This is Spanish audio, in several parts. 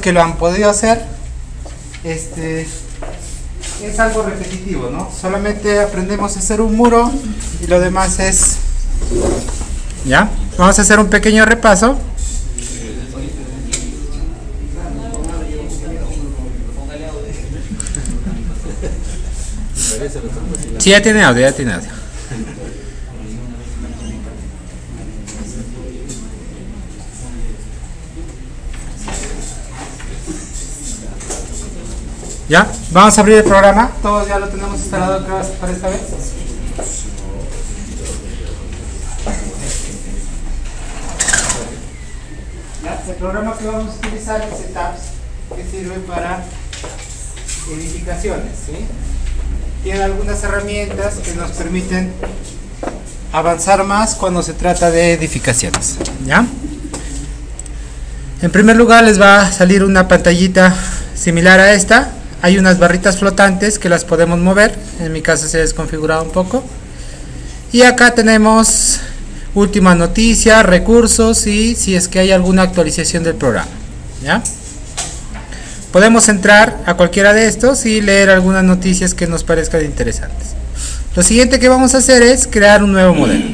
que lo han podido hacer, es algo repetitivo, ¿no? Solamente aprendemos a hacer un muro y lo demás es... ¿Ya? Vamos a hacer un pequeño repaso. Sí, ya tiene audio, ya tiene audio. ¿Ya? Vamos a abrir el programa. Todos ya lo tenemos instalado para esta vez. ¿Ya? El programa que vamos a utilizar es Setups, que sirve para edificaciones, ¿sí? Tiene algunas herramientas que nos permiten avanzar más cuando se trata de edificaciones. ¿Ya? En primer lugar les va a salir una pantallita similar a esta. Hay unas barritas flotantes que las podemos mover. En mi caso se ha desconfigurado un poco. Y acá tenemos última noticia, recursos y si es que hay alguna actualización del programa. ¿Ya? Podemos entrar a cualquiera de estos y leer algunas noticias que nos parezcan interesantes. Lo siguiente que vamos a hacer es crear un nuevo modelo.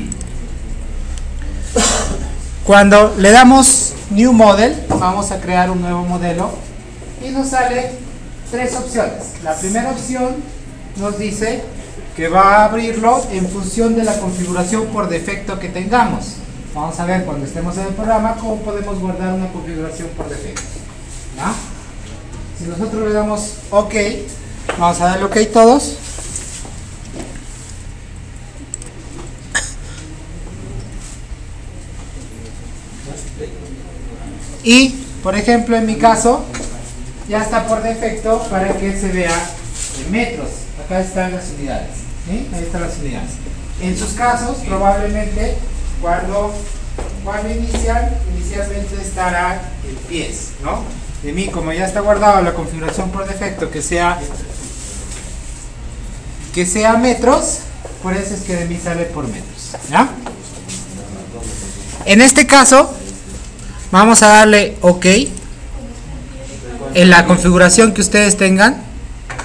Cuando le damos New Model, vamos a crear un nuevo modelo y nos sale tres opciones. La primera opción nos dice que va a abrirlo en función de la configuración por defecto que tengamos. Vamos a ver cuando estemos en el programa cómo podemos guardar una configuración por defecto. ¿Ya? Si nosotros le damos OK, vamos a darle OK todos. Y, por ejemplo, en mi caso, ya está por defecto para que se vea en metros. Acá están las unidades. ¿Sí? Ahí están las unidades. En sus casos, probablemente, cuando inicialmente estará en pies, ¿no? De mí, como ya está guardado la configuración por defecto que sea metros, por eso es que de mí sale por metros. ¿Ya? En este caso, vamos a darle OK en la configuración que ustedes tengan,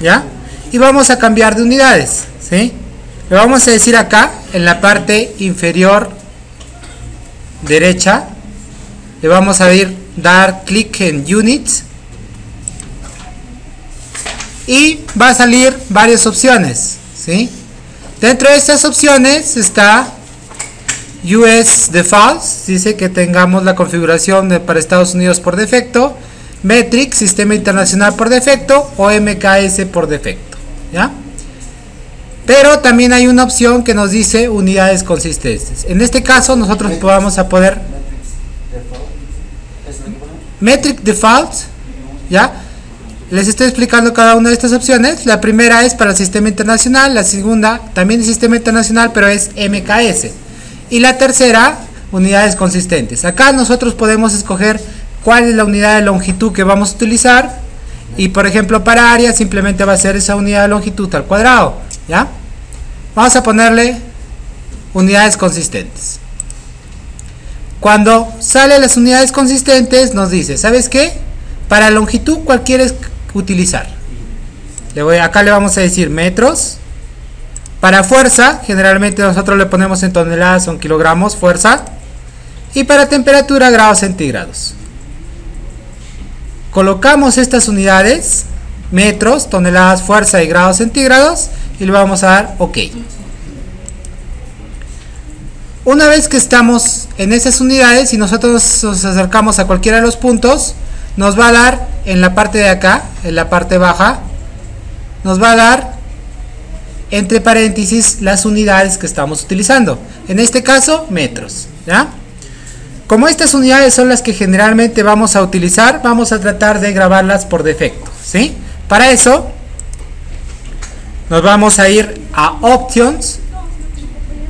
¿ya? Y vamos a cambiar de unidades, ¿sí? Le vamos a decir acá, en la parte inferior derecha, le vamos a dar clic en Units y va a salir varias opciones, ¿sí? Dentro de estas opciones está US Defaults, dice que tengamos la configuración para Estados Unidos por defecto, Metric, Sistema Internacional por defecto o MKS por defecto, ¿ya? Pero también hay una opción que nos dice unidades consistentes. En este caso nosotros vamos a poder Metric Default, ¿ya? Les estoy explicando cada una de estas opciones. La primera es para el Sistema Internacional, la segunda también es Sistema Internacional pero es MKS. Y la tercera, unidades consistentes. Acá nosotros podemos escoger cuál es la unidad de longitud que vamos a utilizar. Y por ejemplo para área simplemente va a ser esa unidad de longitud al cuadrado. ¿Ya? Vamos a ponerle unidades consistentes. Cuando sale las unidades consistentes nos dice, ¿sabes qué? Para longitud, ¿cuál quieres utilizar? Acá le vamos a decir metros. Para fuerza, generalmente nosotros le ponemos en toneladas o en kilogramos, fuerza. Y para temperatura, grados centígrados. Colocamos estas unidades, metros, toneladas, fuerza y grados centígrados, y le vamos a dar OK. Una vez que estamos en esas unidades y nosotros nos acercamos a cualquiera de los puntos, nos va a dar en la parte de acá, en la parte baja, nos va a dar entre paréntesis las unidades que estamos utilizando. En este caso, metros. ¿Ya? Como estas unidades son las que generalmente vamos a utilizar, vamos a tratar de grabarlas por defecto. ¿Sí? Para eso, nos vamos a ir a Options.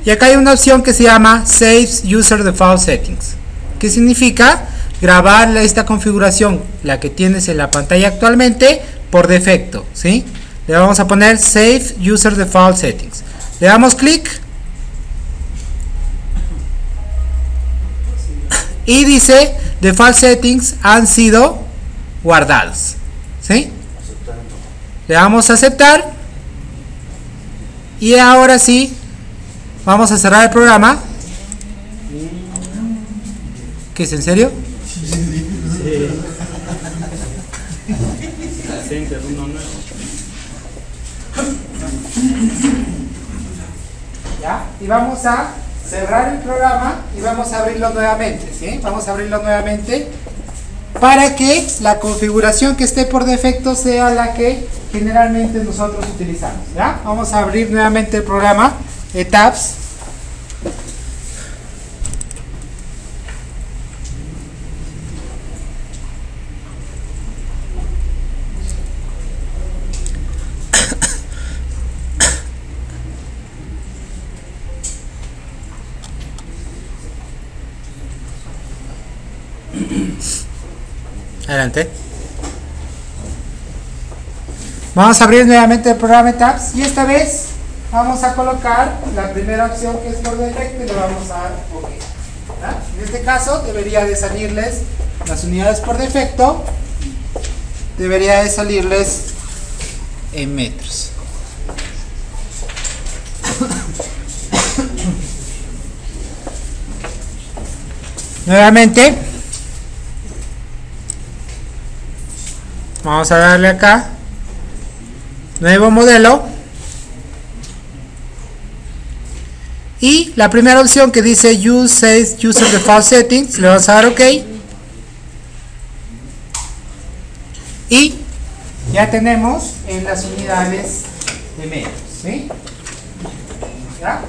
Y acá hay una opción que se llama Save User Default Settings. ¿Qué significa? Grabar esta configuración, la que tienes en la pantalla actualmente, por defecto. ¿Sí? Le vamos a poner Save User Default Settings. Le damos clic. Y dice, Default Settings han sido guardados. ¿Sí? Le damos a aceptar. Y ahora sí, vamos a cerrar el programa. ¿Qué es en serio? ¿Ya? Y vamos a cerrar el programa y vamos a abrirlo nuevamente, ¿sí? Vamos a abrirlo nuevamente para que la configuración que esté por defecto sea la que generalmente nosotros utilizamos, ¿ya? Vamos a abrir nuevamente el programa Tabs. Adelante. Vamos a abrir nuevamente el programa Tabs y esta vez vamos a colocar la primera opción que es por defecto y le vamos a dar OK. ¿Ya? En este caso debería de salirles las unidades por defecto, debería de salirles en metros. Nuevamente vamos a darle acá nuevo modelo y la primera opción que dice Use User Default Settings le vamos a dar OK y ya tenemos en las unidades de metros, ¿sí? ¿Ya?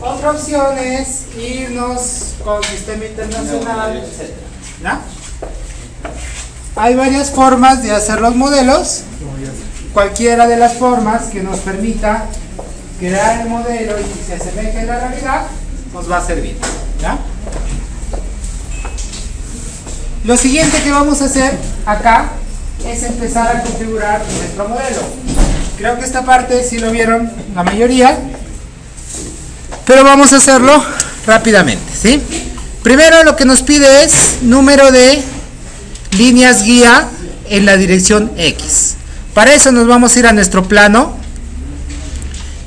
Otra opción es irnos con sistema internacional, etc. ¿Ya? Hay varias formas de hacer los modelos. Cualquiera de las formas que nos permita crear el modelo y que se asemeje a la realidad nos va a servir. ¿Ya? Lo siguiente que vamos a hacer acá es empezar a configurar nuestro modelo. Creo que esta parte sí lo vieron la mayoría, pero vamos a hacerlo rápidamente, ¿sí? Primero lo que nos pide es número de líneas guía en la dirección X. Para eso nos vamos a ir a nuestro plano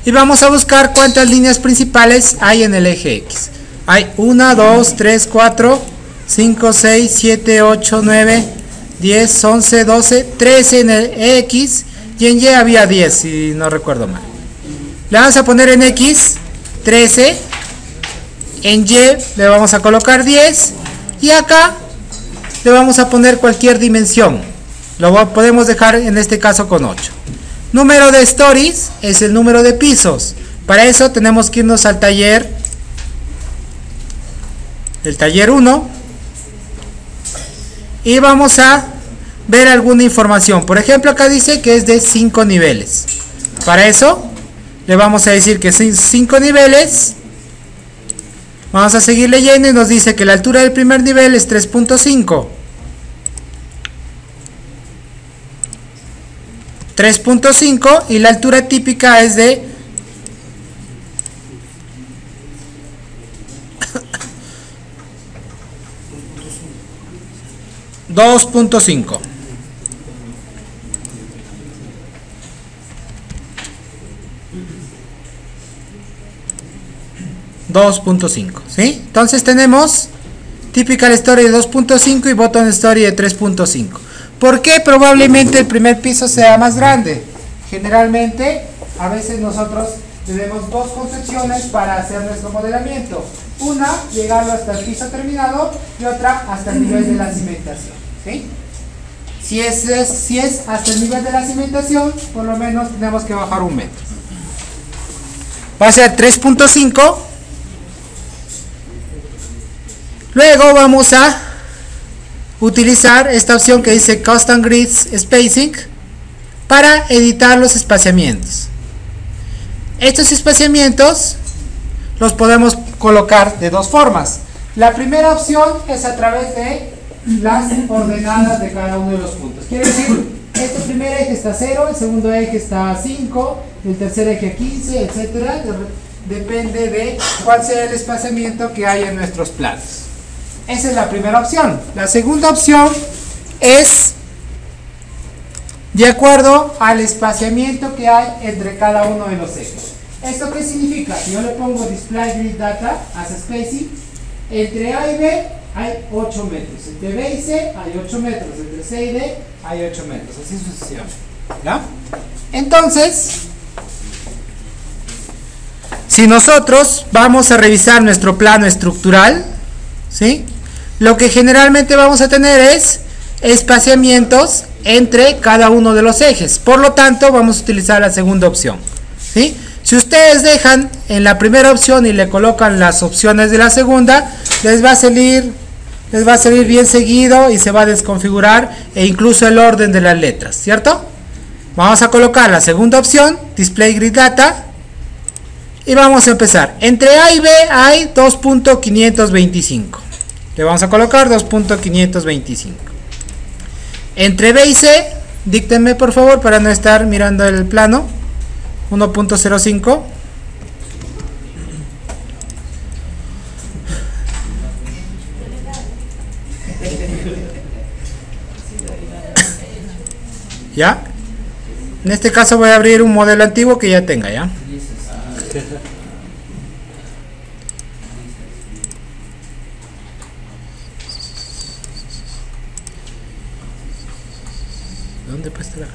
y vamos a buscar cuántas líneas principales hay en el eje X. Hay 1, 2, 3, 4, 5, 6, 7, 8, 9, 10, 11, 12, 13 en el X y en Y había 10 si no recuerdo mal. Le vamos a poner en X 13, en Y le vamos a colocar 10 y acá le vamos a poner cualquier dimensión. Lo podemos dejar en este caso con 8. Número de stories es el número de pisos. Para eso tenemos que irnos al taller, el taller 1, y vamos a ver alguna información. Por ejemplo, acá dice que es de 5 niveles. Para eso le vamos a decir que son 5 niveles. Vamos a seguir leyendo y nos dice que la altura del primer nivel es 3.5. 3.5 y la altura típica es de 2.5. ¿Sí? Entonces tenemos Typical Story de 2.5 y Button Story de 3.5. ¿Por qué probablemente el primer piso sea más grande? Generalmente, a veces nosotros tenemos dos concepciones para hacer nuestro modelamiento. Una, llegarlo hasta el piso terminado y otra hasta el nivel de la cimentación. ¿Sí? Si es hasta el nivel de la cimentación, por lo menos tenemos que bajar 1 metro. Va a ser 3.5. Luego vamos a utilizar esta opción que dice Custom Grids Spacing para editar los espaciamientos. Estos espaciamientos los podemos colocar de dos formas. La primera opción es a través de las ordenadas de cada uno de los puntos. Quiere decir, este primer eje está a 0, el segundo eje está a 5, el tercer eje a 15, etc. Depende de cuál sea el espaciamiento que hay en nuestros planos. Esa es la primera opción. La segunda opción es de acuerdo al espaciamiento que hay entre cada uno de los ejes. ¿Esto qué significa? Si yo le pongo display grid data as spacing, entre A y B hay 8 metros, entre B y C hay 8 metros, entre C y D hay 8 metros, así sucesivamente. ¿Ya? Entonces, si nosotros vamos a revisar nuestro plano estructural, ¿sí?, lo que generalmente vamos a tener es espaciamientos entre cada uno de los ejes. Por lo tanto, vamos a utilizar la segunda opción, ¿sí? Si ustedes dejan en la primera opción y le colocan las opciones de la segunda, les va a salir bien seguido y se va a desconfigurar, e incluso el orden de las letras, ¿cierto? Vamos a colocar la segunda opción, Display Grid Data, y vamos a empezar. Entre A y B hay 2.525. Le vamos a colocar 2.525. Entre B y C, díctenme por favor para no estar mirando el plano, 1.05. ¿Ya? En este caso voy a abrir un modelo antiguo que ya tenga, ¿ya? ¿Dónde pues estará?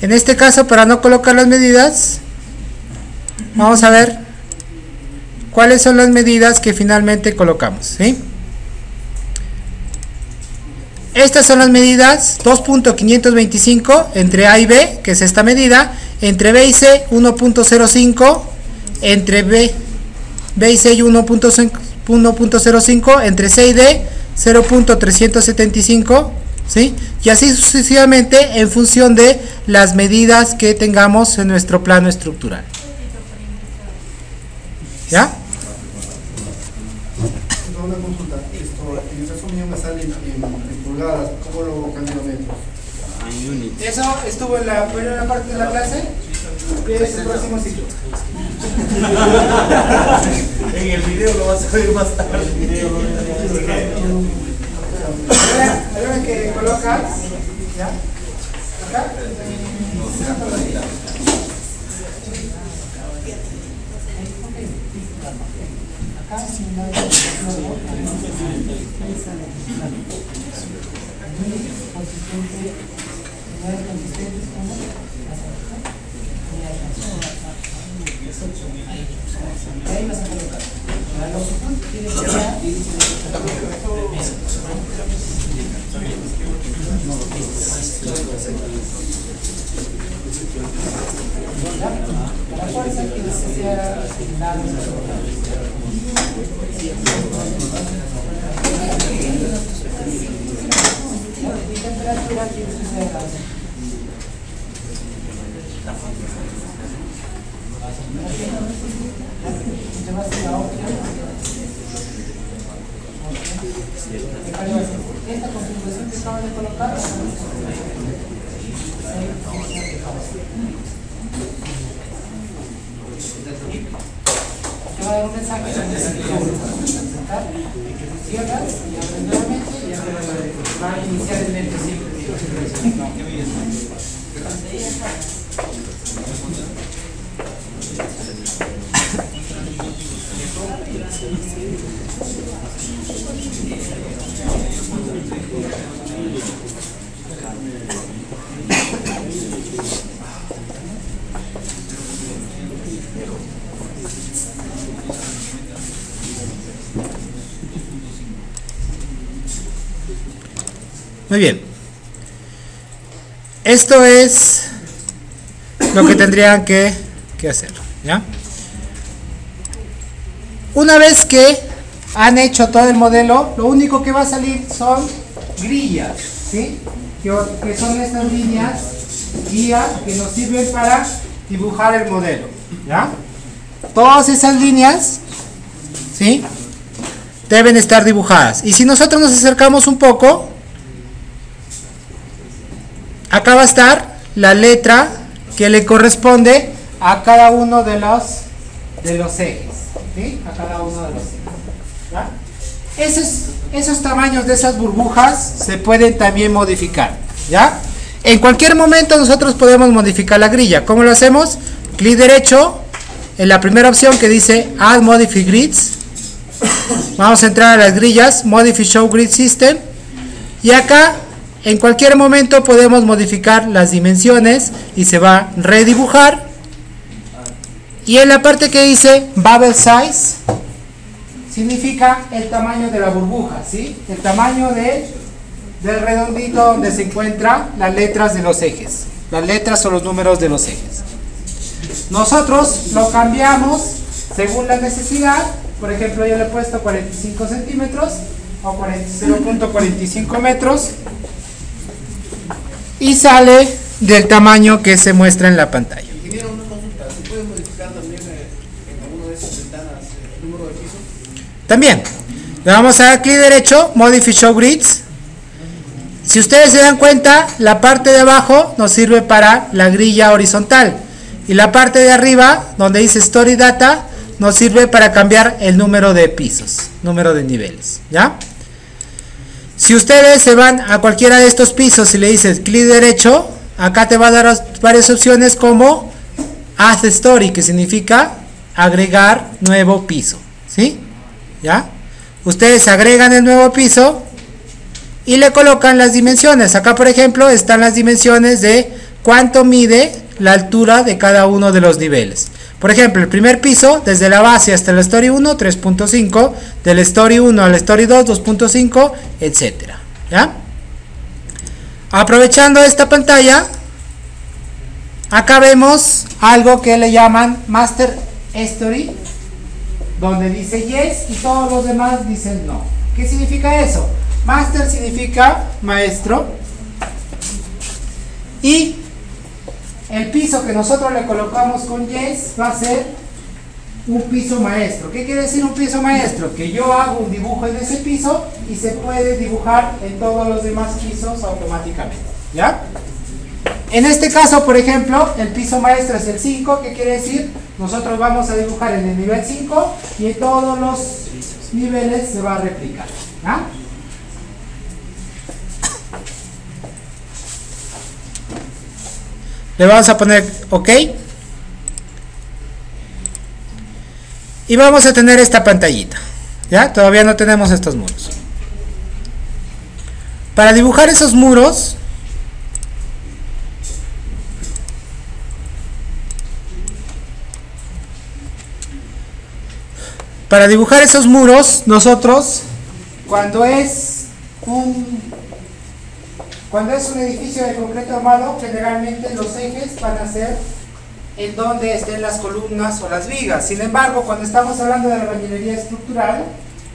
En este caso, para no colocar las medidas, vamos a ver cuáles son las medidas que finalmente colocamos, ¿sí? Estas son las medidas: 2.525 entre A y B, que es esta medida; entre B y C 1.05, entre B y C 1.05, entre C y D 0.375, ¿sí? Y así sucesivamente en función de las medidas que tengamos en nuestro plano estructural. ¿Ya? Una consulta, en el caso mío me sale en pulgadas, ¿cómo lo cambio a metros? Eso estuvo en la primera parte de la clase. Es el próximo ciclo. En el video lo vas a ver más tarde. Ahora que colocas, ¿ya? Acá. Ahí vas a colocar. La fuerza que sea asignada. Temperatura aquí esta configuración que acaban de colocar te va a dar un mensaje, cierras y abres nuevamente y ya va a iniciar el lente siempre. Muy bien. Esto es lo que tendrían que hacer, ¿ya? Una vez que han hecho todo el modelo, lo único que va a salir son grillas, ¿sí? Que son estas líneas guía que nos sirven para dibujar el modelo, ¿ya? todas esas líneas, ¿sí?, deben estar dibujadas. Y si nosotros nos acercamos un poco, acá va a estar la letra que le corresponde a cada uno de los ejes, ¿sí?, a cada uno de los ejes, ¿ya? Esos tamaños de esas burbujas se pueden también modificar, ¿ya? En cualquier momento nosotros podemos modificar la grilla. ¿Cómo lo hacemos? Clic derecho en la primera opción que dice Add Modify Grids. Vamos a entrar a las grillas, Modify Show Grid System, y acá en cualquier momento podemos modificar las dimensiones y se va a redibujar. Y en la parte que dice Bubble Size significa el tamaño de la burbuja, ¿sí?, el tamaño del redondito donde se encuentran las letras de los ejes, las letras o los números de los ejes. Nosotros lo cambiamos según la necesidad. Por ejemplo, yo le he puesto 45 centímetros o 0.45 metros y sale del tamaño que se muestra en la pantalla. Ingeniero, una consulta, ¿se puede modificar también en alguna de esas ventanas el número de piso? También le vamos a dar clic derecho, Modify Show Grids. Si ustedes se dan cuenta, la parte de abajo nos sirve para la grilla horizontal y la parte de arriba, donde dice Story Data, nos sirve para cambiar el número de pisos, número de niveles, ¿ya? Si ustedes se van a cualquiera de estos pisos y le dices clic derecho, acá te va a dar varias opciones como Add Story, que significa agregar nuevo piso, ¿sí? ¿Ya? Ustedes agregan el nuevo piso y le colocan las dimensiones. Acá, por ejemplo, están las dimensiones de cuánto mide la altura de cada uno de los niveles. Por ejemplo, el primer piso, desde la base hasta el Story 1, 3.5, del Story 1 al Story 2, 2.5, etcétera, ¿ya? Aprovechando esta pantalla, acá vemos algo que le llaman Master Story, donde dice yes y todos los demás dicen no. ¿Qué significa eso? Master significa maestro y el piso que nosotros le colocamos con yes va a ser un piso maestro. ¿Qué quiere decir un piso maestro? Que yo hago un dibujo en ese piso y se puede dibujar en todos los demás pisos automáticamente, ¿ya? En este caso, por ejemplo, el piso maestro es el 5. ¿Qué quiere decir? Nosotros vamos a dibujar en el nivel 5 y en todos los niveles se va a replicar, ¿ya? Le vamos a poner OK. Y vamos a tener esta pantallita. ¿Ya? Todavía no tenemos estos muros. Para dibujar esos muros, nosotros, cuando es un edificio de concreto armado, generalmente los ejes van a ser en donde estén las columnas o las vigas. Sin embargo, cuando estamos hablando de la albañilería estructural,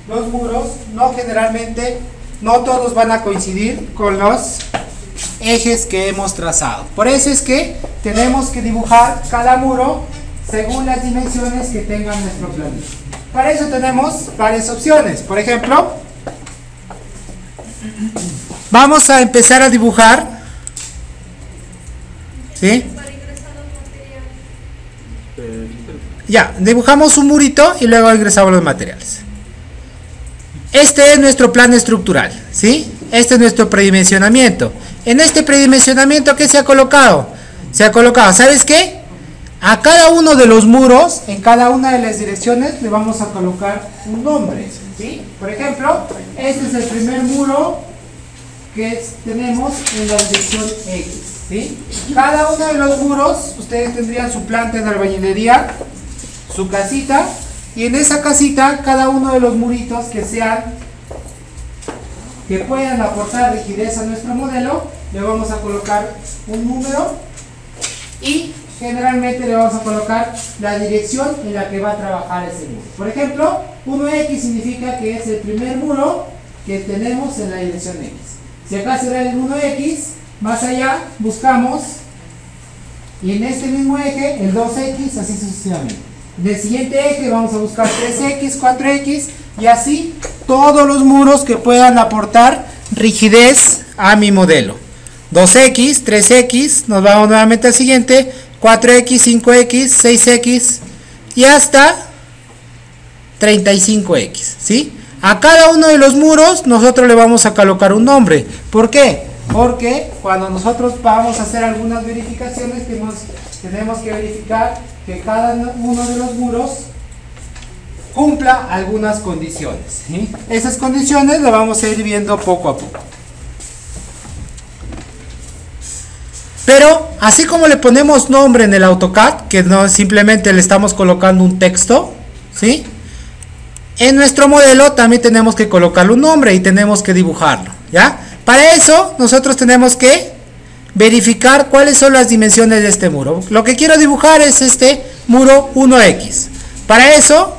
los muros no todos van a coincidir con los ejes que hemos trazado. Por eso es que tenemos que dibujar cada muro según las dimensiones que tenga nuestro planillo. Para eso tenemos varias opciones. Por ejemplo, vamos a empezar a dibujar, ¿sí? Ya, dibujamos un murito y luego ingresamos los materiales. Este es nuestro plano estructural, ¿sí? Este es nuestro predimensionamiento. En este predimensionamiento, ¿qué se ha colocado? Se ha colocado, ¿sabes qué? A cada uno de los muros, en cada una de las direcciones, le vamos a colocar un nombre, ¿sí? Por ejemplo, este es el primer muro que tenemos en la dirección X, ¿sí? Cada uno de los muros, ustedes tendrían su planta de albañilería, su casita, y en esa casita, cada uno de los muritos que puedan aportar rigidez a nuestro modelo, le vamos a colocar un número y generalmente le vamos a colocar la dirección en la que va a trabajar ese muro. Por ejemplo, 1X significa que es el primer muro que tenemos en la dirección X. Si acá será el 1X, más allá buscamos, y en este mismo eje, el 2X, así sucesivamente. En el siguiente eje vamos a buscar 3x, 4x y así todos los muros que puedan aportar rigidez a mi modelo. 2x, 3x, nos vamos nuevamente al siguiente, 4x, 5x, 6x y hasta 35x, ¿sí? A cada uno de los muros nosotros le vamos a colocar un nombre. ¿Por qué? Porque cuando nosotros vamos a hacer algunas verificaciones tenemos que verificar que cada uno de los muros cumpla algunas condiciones, ¿sí? Esas condiciones las vamos a ir viendo poco a poco. Pero así como le ponemos nombre en el AutoCAD, que no simplemente le estamos colocando un texto, ¿sí? En nuestro modelo también tenemos que colocarle un nombre y tenemos que dibujarlo, ¿ya? Para eso nosotros tenemos que verificar cuáles son las dimensiones de este muro. Lo que quiero dibujar es este muro 1X. Para eso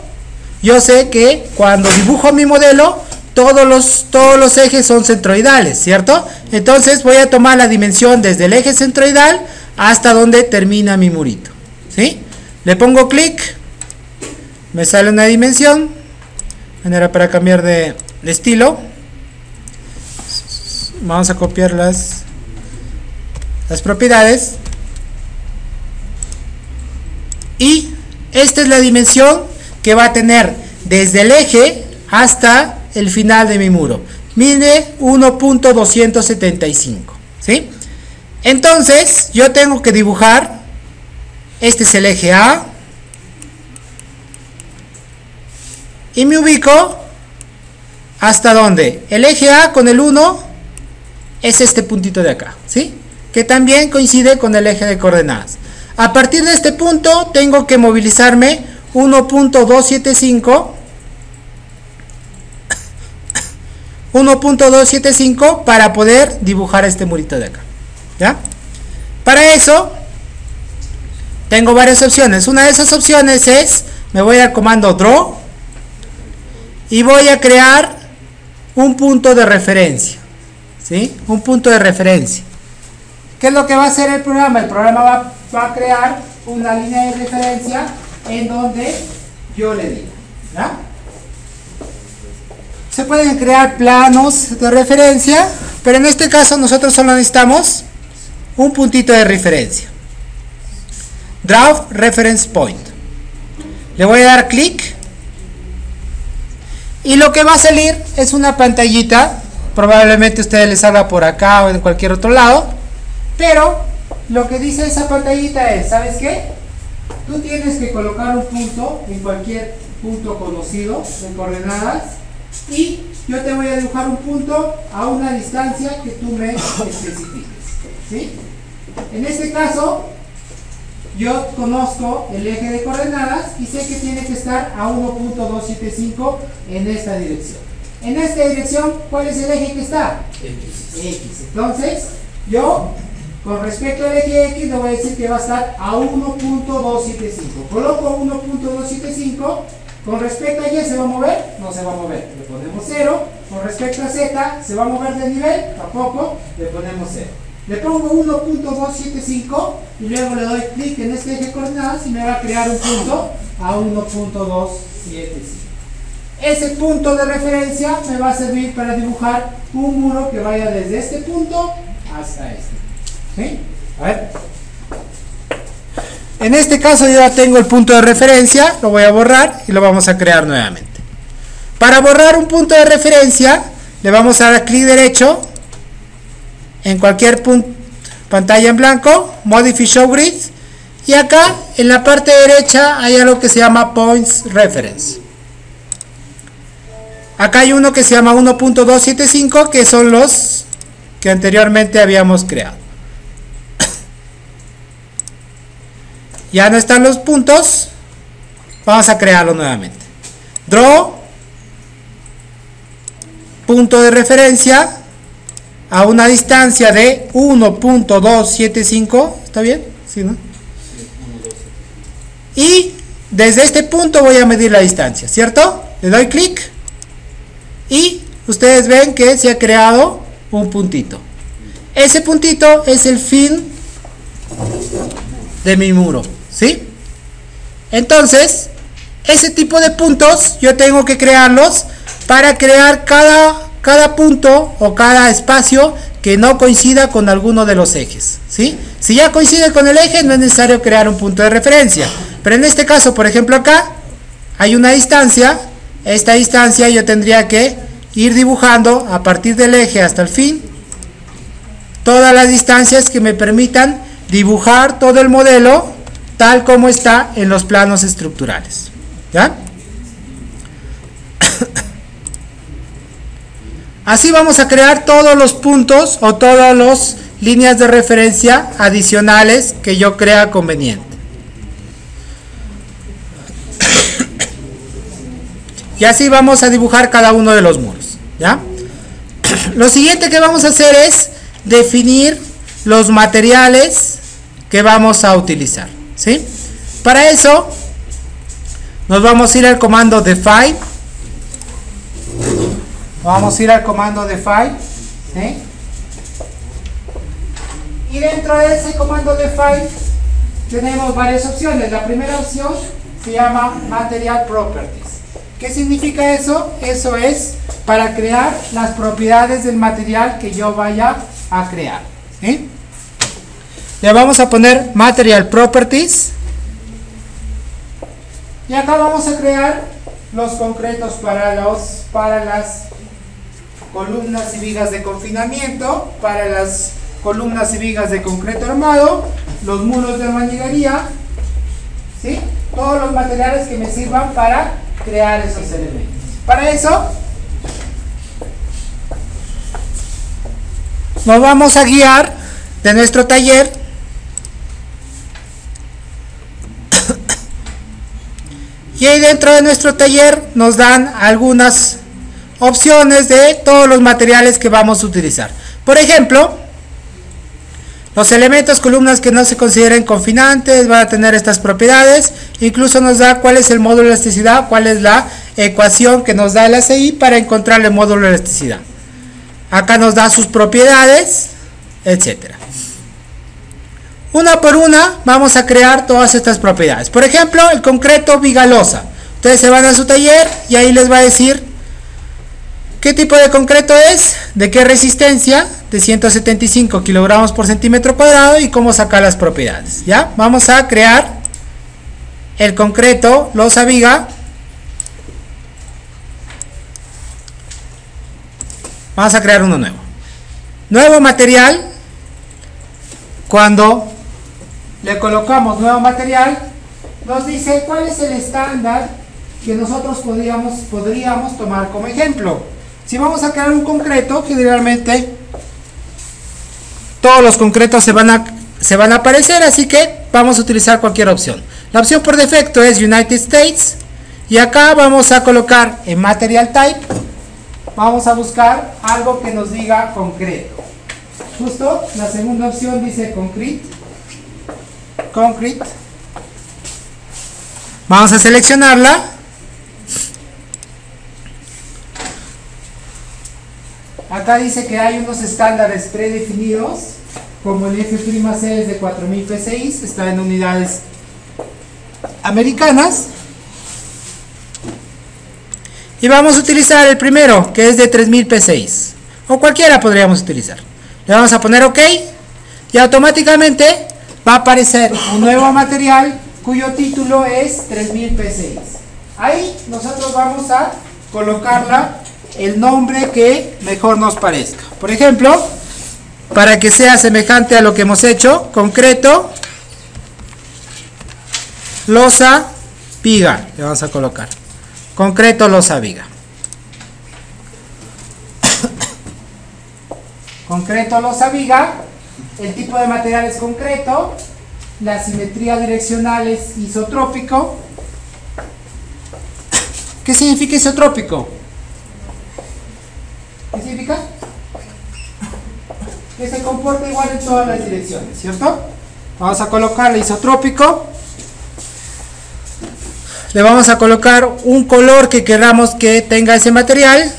yo sé que cuando dibujo mi modelo todos los ejes son centroidales, ¿cierto? Entonces voy a tomar la dimensión desde el eje centroidal hasta donde termina mi murito, ¿sí? Le pongo clic, me sale una dimensión, manera para cambiar de estilo. Vamos a copiar las propiedades y esta es la dimensión que va a tener desde el eje hasta el final de mi muro. Mide 1.275, ¿sí? Entonces yo tengo que dibujar, este es el eje A y me ubico hasta donde el eje A con el 1 es este puntito de acá, ¿sí? Que también coincide con el eje de coordenadas. A partir de este punto tengo que movilizarme 1.275 para poder dibujar este murito de acá, ¿ya? Para eso tengo varias opciones. Una de esas opciones es, me voy al comando Draw y voy a crear un punto de referencia, ¿sí? Un punto de referencia. ¿Qué es lo que va a hacer el programa? El programa va a crear una línea de referencia en donde yo le digo, ¿ya? Se pueden crear planos de referencia, pero en este caso nosotros solo necesitamos un puntito de referencia. Draw Reference Point. Le voy a dar clic y lo que va a salir es una pantallita. Probablemente a ustedes les salga por acá o en cualquier otro lado, pero lo que dice esa pantallita es, ¿sabes qué? Tú tienes que colocar un punto en cualquier punto conocido de coordenadas y yo te voy a dibujar un punto a una distancia que tú me especifiques, ¿sí? En este caso yo conozco el eje de coordenadas y sé que tiene que estar a 1.275 en esta dirección. En esta dirección, ¿cuál es el eje que está? X. Entonces yo, con respecto al eje X, le voy a decir que va a estar a 1.275. Coloco 1.275. Con respecto a Y, ¿se va a mover? No se va a mover. Le ponemos 0. Con respecto a Z, ¿se va a mover de nivel? Tampoco. Le ponemos 0. Le pongo 1.275 y luego le doy clic en este eje de coordenadas y me va a crear un punto a 1.275. Ese punto de referencia me va a servir para dibujar un muro que vaya desde este punto hasta este. ¿Sí? A ver. En este caso yo ya tengo el punto de referencia, lo voy a borrar y lo vamos a crear nuevamente. Para borrar un punto de referencia, le vamos a dar clic derecho en cualquier pantalla en blanco, Modify Show Grid, y acá en la parte derecha hay algo que se llama Points Reference. Acá hay uno que se llama 1.275, que son los que anteriormente habíamos creado. Ya no están los puntos, vamos a crearlo nuevamente. Draw, punto de referencia a una distancia de 1.275, ¿está bien? ¿Sí, no? Y desde este punto voy a medir la distancia, ¿cierto? Le doy clic y ustedes ven que se ha creado un puntito. Ese puntito es el fin de mi muro, ¿sí? Entonces, ese tipo de puntos yo tengo que crearlos para crear cada punto o cada espacio que no coincida con alguno de los ejes, ¿sí? Si ya coincide con el eje, no es necesario crear un punto de referencia. Pero en este caso, por ejemplo, acá hay una distancia. Esta distancia yo tendría que ir dibujando a partir del eje hasta el fin todas las distancias que me permitan dibujar todo el modelo tal como está en los planos estructurales, ¿ya? Así vamos a crear todos los puntos o todas las líneas de referencia adicionales que yo crea conveniente. Y así vamos a dibujar cada uno de los muros, ¿ya? Lo siguiente que vamos a hacer es definir los materiales que vamos a utilizar, ¿sí? Para eso nos vamos a ir al comando define. Vamos a ir al comando define, ¿sí? Y dentro de ese comando define tenemos varias opciones. La primera opción se llama material properties. ¿Qué significa eso? Eso es para crear las propiedades del material que yo vaya a crear, ¿sí? Le vamos a poner material properties y acá vamos a crear los concretos para las columnas y vigas de confinamiento, para las columnas y vigas de concreto armado, los muros de albañilería, ¿sí? Todos los materiales que me sirvan para crear esos elementos. Para eso nos vamos a guiar de nuestro taller y ahí dentro de nuestro taller nos dan algunas opciones de todos los materiales que vamos a utilizar. Por ejemplo, los elementos, columnas que no se consideren confinantes van a tener estas propiedades. Incluso nos da cuál es el módulo de elasticidad, cuál es la ecuación que nos da el ACI para encontrar el módulo de elasticidad. Acá nos da sus propiedades, etcétera. Una por una vamos a crear todas estas propiedades. Por ejemplo, el concreto viga losa. Ustedes se van a su taller y ahí les va a decir qué tipo de concreto es, de qué resistencia, de 175 kilogramos por centímetro cuadrado y cómo sacar las propiedades. ¿Ya? Vamos a crear el concreto losa viga. Vamos a crear uno nuevo. Nuevo material. Cuando le colocamos nuevo material, nos dice cuál es el estándar que nosotros podríamos tomar como ejemplo. Si vamos a crear un concreto, generalmente todos los concretos se van a aparecer, así que vamos a utilizar cualquier opción. La opción por defecto es United States y acá vamos a colocar en Material Type, vamos a buscar algo que nos diga concreto. Justo la segunda opción dice concrete. Vamos a seleccionarla. Acá dice que hay unos estándares predefinidos, como el F'(C) es de 4000 PSI, está en unidades americanas. Y vamos a utilizar el primero, que es de 3000 PSI, o cualquiera podríamos utilizar. Le vamos a poner OK y automáticamente va a aparecer un nuevo material cuyo título es 3000 PSI. Ahí nosotros vamos a colocarla el nombre que mejor nos parezca. Por ejemplo, para que sea semejante a lo que hemos hecho, concreto losa viga, le vamos a colocar concreto losa viga. Concreto losa viga, el tipo de material es concreto, la simetría direccional es isotrópico. ¿Qué significa isotrópico? ¿Qué significa? Que se comporta igual en todas las direcciones, ¿cierto? Vamos a colocarle isotrópico. Le vamos a colocar un color que queramos que tenga ese material.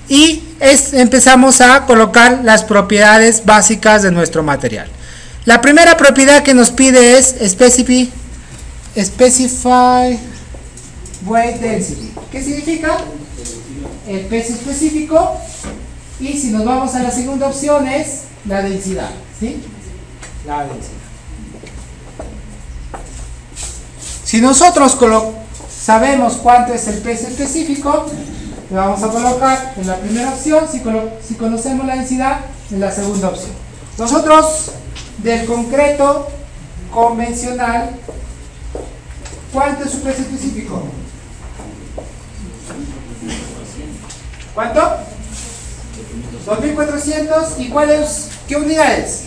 Y empezamos a colocar las propiedades básicas de nuestro material. La primera propiedad que nos pide es specify weight density. ¿Qué significa? El peso específico. Y si nos vamos a la segunda opción es la densidad, ¿sí? La densidad. Si nosotros sabemos cuánto es el peso específico, le vamos a colocar en la primera opción. Si conocemos la densidad, en la segunda opción. Nosotros, del concreto convencional, ¿cuánto es su peso específico? ¿Cuánto? 2400. ¿Y qué unidades?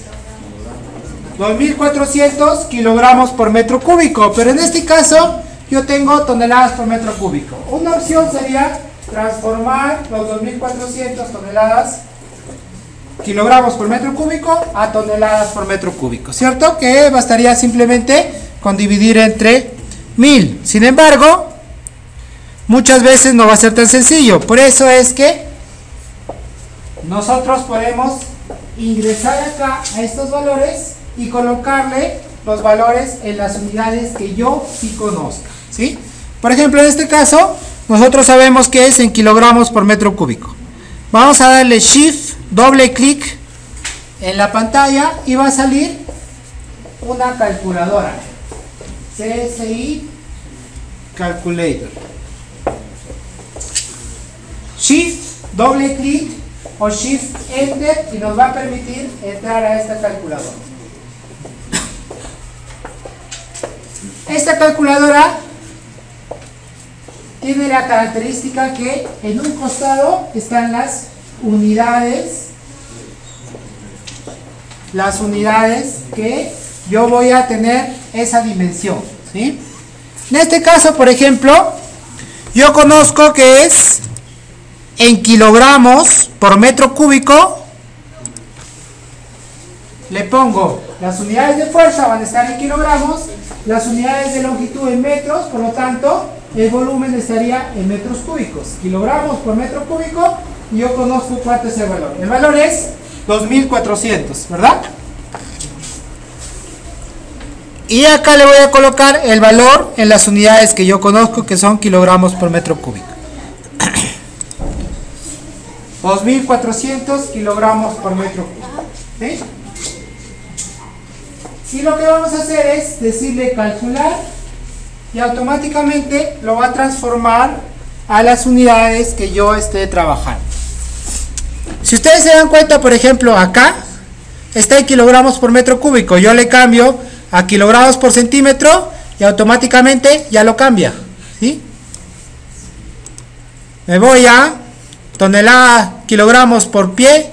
2400 kilogramos por metro cúbico. Pero en este caso yo tengo toneladas por metro cúbico. Una opción sería transformar los 2400 kilogramos por metro cúbico a toneladas por metro cúbico, ¿cierto? Que bastaría simplemente con dividir entre 1000. Sin embargo, muchas veces no va a ser tan sencillo. Por eso es que nosotros podemos ingresar acá a estos valores y colocarle los valores en las unidades que yo sí conozca, ¿sí? Por ejemplo, en este caso, nosotros sabemos que es en kilogramos por metro cúbico. Vamos a darle Shift, doble clic en la pantalla y va a salir una calculadora. CSI Calculator. Shift, doble clic o Shift Enter y nos va a permitir entrar a esta calculadora. Esta calculadora tiene la característica que en un costado están las unidades que yo voy a tener esa dimensión, ¿sí? En este caso, por ejemplo, yo conozco que es en kilogramos por metro cúbico. Le pongo las unidades de fuerza, van a estar en kilogramos, las unidades de longitud en metros, por lo tanto el volumen estaría en metros cúbicos, kilogramos por metro cúbico, y yo conozco cuánto es el valor. El valor es 2400, ¿verdad? Y acá le voy a colocar el valor en las unidades que yo conozco, que son kilogramos por metro cúbico. 2400 kilogramos por metro cúbico, ¿sí? Y lo que vamos a hacer es decirle calcular y automáticamente lo va a transformar a las unidades que yo esté trabajando. Si ustedes se dan cuenta, por ejemplo, acá está en kilogramos por metro cúbico. Yo le cambio a kilogramos por centímetro y automáticamente ya lo cambia, ¿sí? Me voy a tonelada, kilogramos por pie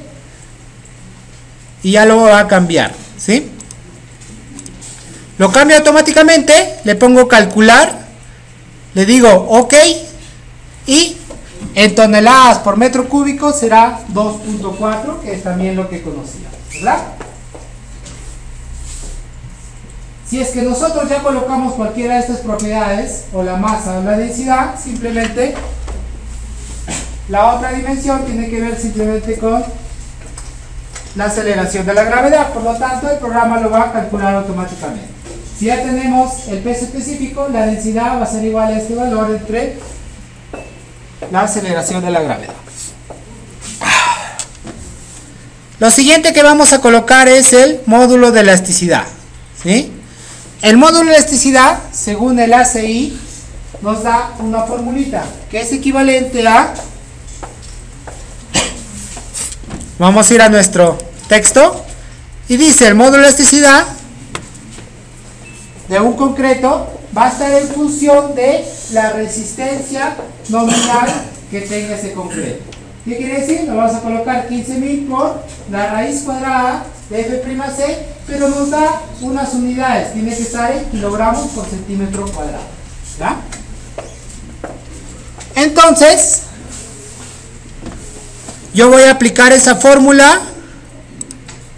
y ya lo va a cambiar, ¿sí? Lo cambio automáticamente, le pongo calcular, le digo OK y en toneladas por metro cúbico será 2.4, que es también lo que conocía, ¿verdad? Si es que nosotros ya colocamos cualquiera de estas propiedades, o la masa o la densidad, simplemente la otra dimensión tiene que ver simplemente con la aceleración de la gravedad, por lo tanto el programa lo va a calcular automáticamente. Si ya tenemos el peso específico, la densidad va a ser igual a este valor entre la aceleración de la gravedad. Lo siguiente que vamos a colocar es el módulo de elasticidad, ¿sí? El módulo de elasticidad, según el ACI, nos da una formulita que es equivalente a... Vamos a ir a nuestro texto y dice: el módulo de elasticidad de un concreto va a estar en función de la resistencia nominal que tenga ese concreto. ¿Qué quiere decir? Lo vamos a colocar 15.000 por la raíz cuadrada de F'C, pero nos da unas unidades, tiene que estar en kilogramos por centímetro cuadrado, ¿ya? Entonces yo voy a aplicar esa fórmula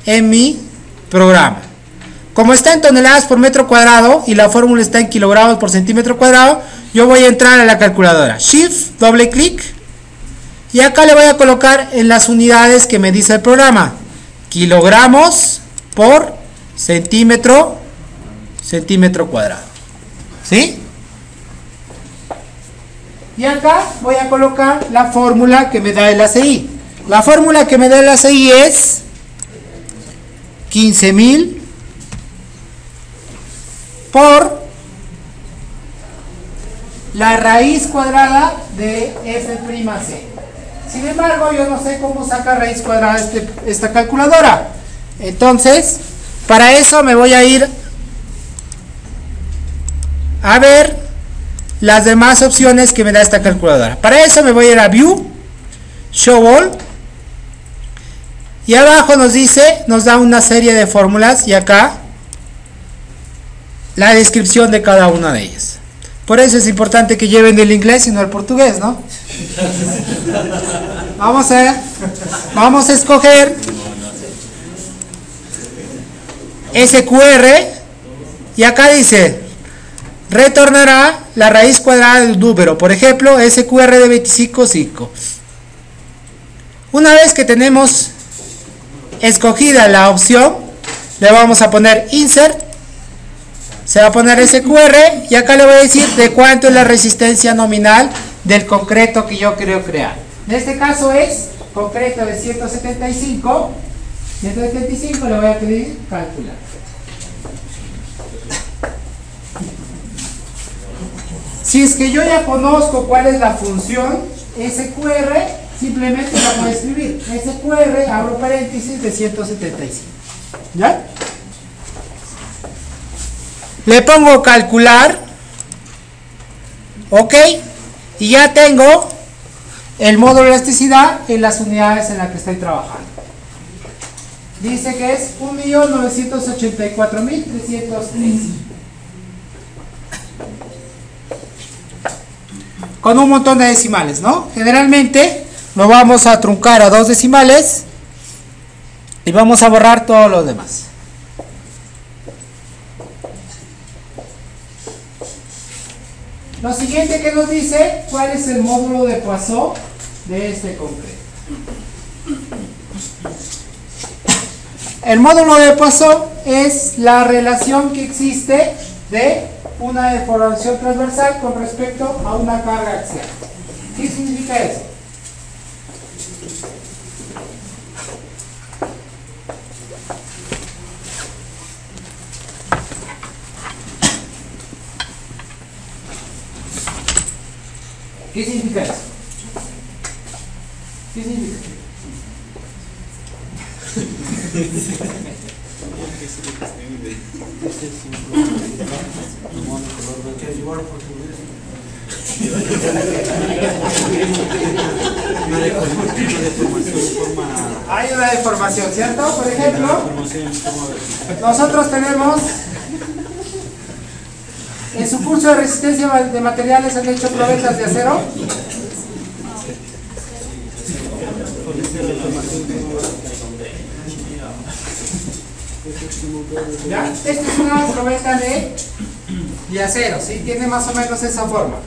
en mi programa. Como está en toneladas por metro cuadrado y la fórmula está en kilogramos por centímetro cuadrado, yo voy a entrar a la calculadora. Shift, doble clic, y acá le voy a colocar en las unidades que me dice el programa. Kilogramos por centímetro cuadrado. ¿Sí? Y acá voy a colocar la fórmula que me da el ACI. La fórmula que me da el ACI es 15.000 por la raíz cuadrada de F'C. Sin embargo, yo no sé cómo saca raíz cuadrada esta calculadora. Entonces, para eso me voy a ir a ver las demás opciones que me da esta calculadora. Para eso me voy a ir a View, Show All, y abajo nos dice, nos da una serie de fórmulas, y acá la descripción de cada una de ellas. Por eso es importante que lleven el inglés y no el portugués, ¿no? Vamos a escoger SQR, y acá dice retornará la raíz cuadrada del número, por ejemplo SQR de 25,5. Una vez que tenemos escogida la opción, le vamos a poner insert, se va a poner SQR, y acá le voy a decir de cuánto es la resistencia nominal del concreto que yo quiero crear. En este caso es concreto de 175, le voy a pedir calcular. Si es que yo ya conozco cuál es la función SQR, simplemente la voy a escribir. SQR, abro paréntesis, de 175. ¿Ya? Le pongo calcular. Ok. Y ya tengo el módulo de elasticidad en las unidades en las que estoy trabajando. Dice que es 1.984.313. Con un montón de decimales, ¿no? Generalmente lo vamos a truncar a 2 decimales y vamos a borrar todos los demás. Lo siguiente que nos dice, ¿cuál es el módulo de Poisson de este concreto? El módulo de Poisson es la relación que existe de una deformación transversal con respecto a una carga axial. ¿Qué significa eso? ¿Qué significa eso? ¿Qué significa? Hay una deformación, ¿cierto? Por ejemplo, nosotros tenemos en su curso de resistencia de materiales, han hecho probetas de acero. ¿Ya? Esta es una probeta de acero, ¿sí? Tiene más o menos esa forma.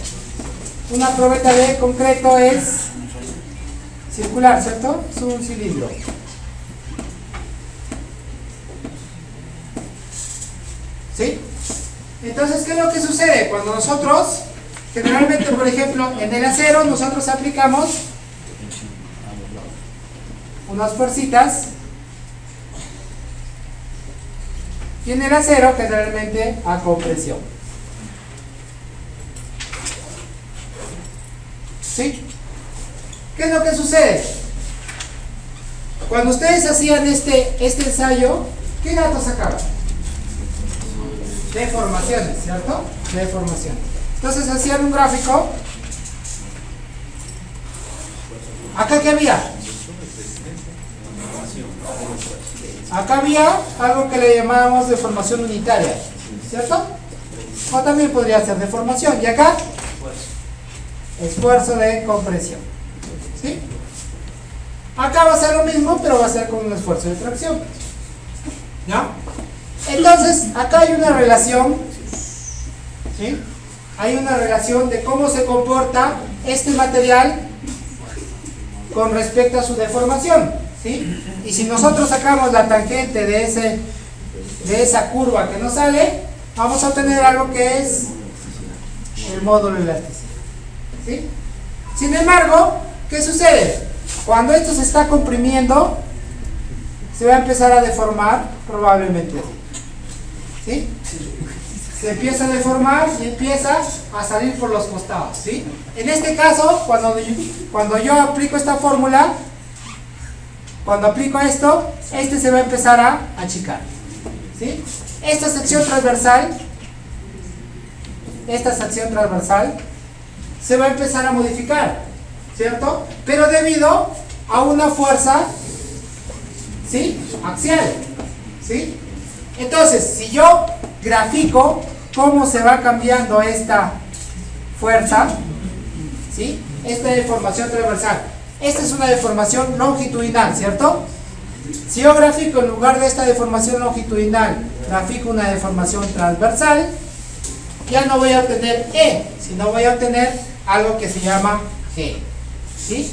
Una probeta de concreto es circular, ¿cierto? Es un cilindro. ¿Sí? Entonces, ¿qué es lo que sucede? Cuando nosotros, generalmente, por ejemplo, en el acero, nosotros aplicamos unas fuercitas, y en el acero, generalmente, a compresión. ¿Sí? ¿Qué es lo que sucede? Cuando ustedes hacían este ensayo, ¿qué datos sacaban? Deformaciones, ¿cierto? Deformaciones. Entonces hacían un gráfico. ¿Acá qué había? Acá había algo que le llamábamos deformación unitaria, ¿cierto? O también podría ser deformación. ¿Y acá? Esfuerzo de compresión. ¿Sí? Acá va a ser lo mismo, pero va a ser con un esfuerzo de tracción. ¿Ya? Entonces, acá hay una relación, ¿sí? Hay una relación de cómo se comporta este material con respecto a su deformación, ¿sí? Y si nosotros sacamos la tangente de de esa curva que nos sale, vamos a obtener algo que es el módulo de elasticidad. ¿Sí? Sin embargo, ¿qué sucede? Cuando esto se está comprimiendo, se va a empezar a deformar probablemente. ¿Sí? Se empieza a deformar y empieza a salir por los costados. ¿Sí? En este caso, cuando yo aplico esta fórmula, cuando aplico esto, este se va a empezar a achicar. ¿Sí? Esta sección transversal se va a empezar a modificar, ¿cierto? Pero debido a una fuerza, ¿sí?, axial, ¿sí? Entonces, si yo grafico cómo se va cambiando esta fuerza, ¿sí?, esta deformación transversal, esta es una deformación longitudinal, ¿cierto? Si yo grafico en lugar de esta deformación longitudinal, grafico una deformación transversal, ya no voy a obtener E, sino voy a obtener algo que se llama G, ¿sí?,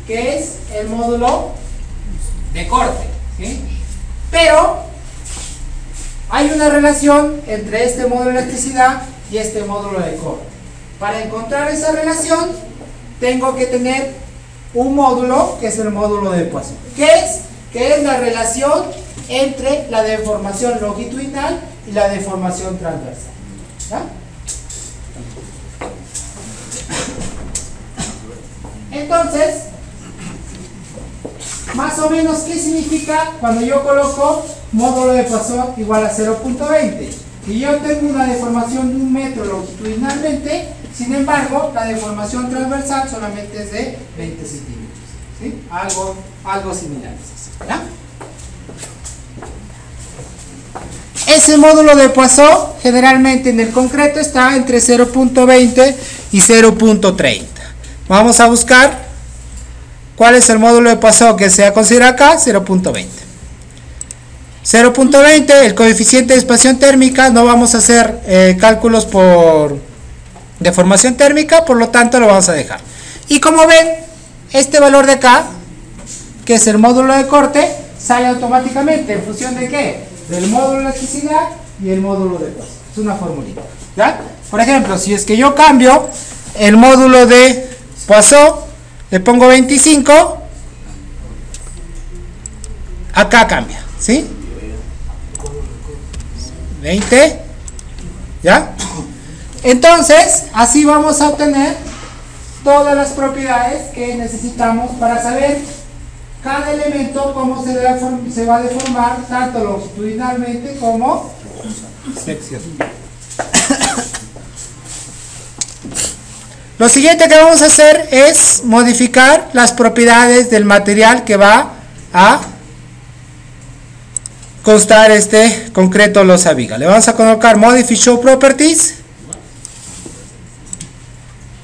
que es el módulo de corte, ¿sí? Pero hay una relación entre este módulo de elasticidad y este módulo de corte. Para encontrar esa relación, tengo que tener un módulo que es el módulo de Poisson. ¿Qué es? Que es la relación entre la deformación longitudinal y la deformación transversal. ¿Ya? Entonces, más o menos, ¿qué significa cuando yo coloco módulo de Poisson igual a 0.20? Y yo tengo una deformación de 1 metro longitudinalmente, sin embargo, la deformación transversal solamente es de 20 centímetros. ¿Sí? Algo similar. ¿Ya? Ese módulo de Poisson generalmente en el concreto está entre 0.20 y 0.30. Vamos a buscar cuál es el módulo de Poisson que se va a considerar acá. 0.20. 0.20, el coeficiente de expansión térmica, no vamos a hacer cálculos por deformación térmica, por lo tanto lo vamos a dejar. Y como ven, este valor de acá, que es el módulo de corte, sale automáticamente en función de ¿qué? Del módulo de elasticidad y el módulo de Poisson. Es una formulita, ¿ya? Por ejemplo, si es que yo cambio el módulo de Poisson, le pongo 25, acá cambia, ¿sí? 20, ¿ya? Entonces, así vamos a obtener todas las propiedades que necesitamos para saber cada elemento cómo se va a deformar tanto longitudinalmente como sección. Lo siguiente que vamos a hacer es modificar las propiedades del material que va a constar este concreto losa viga. Le vamos a colocar Modify Show Properties,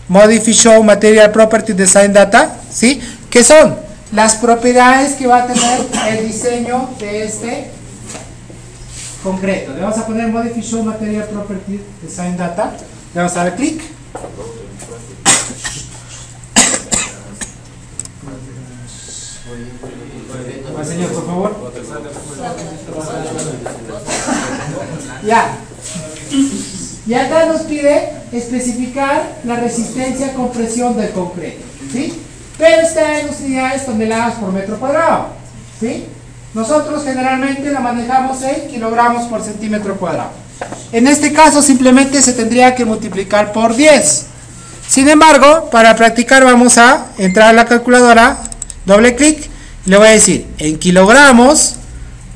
Modify Show Material Properties Design Data, ¿sí? Que son las propiedades que va a tener el diseño de este concreto. Le vamos a poner Modify Show Material Properties Design Data, le vamos a dar clic. Señor, por favor. Ya. Y acá nos pide especificar la resistencia a compresión del concreto, ¿sí? Pero está en unidades toneladas por metro cuadrado, ¿sí? Nosotros generalmente la manejamos en kilogramos por centímetro cuadrado. En este caso simplemente se tendría que multiplicar por 10. Sin embargo, para practicar vamos a entrar a la calculadora, doble clic, y le voy a decir en kilogramos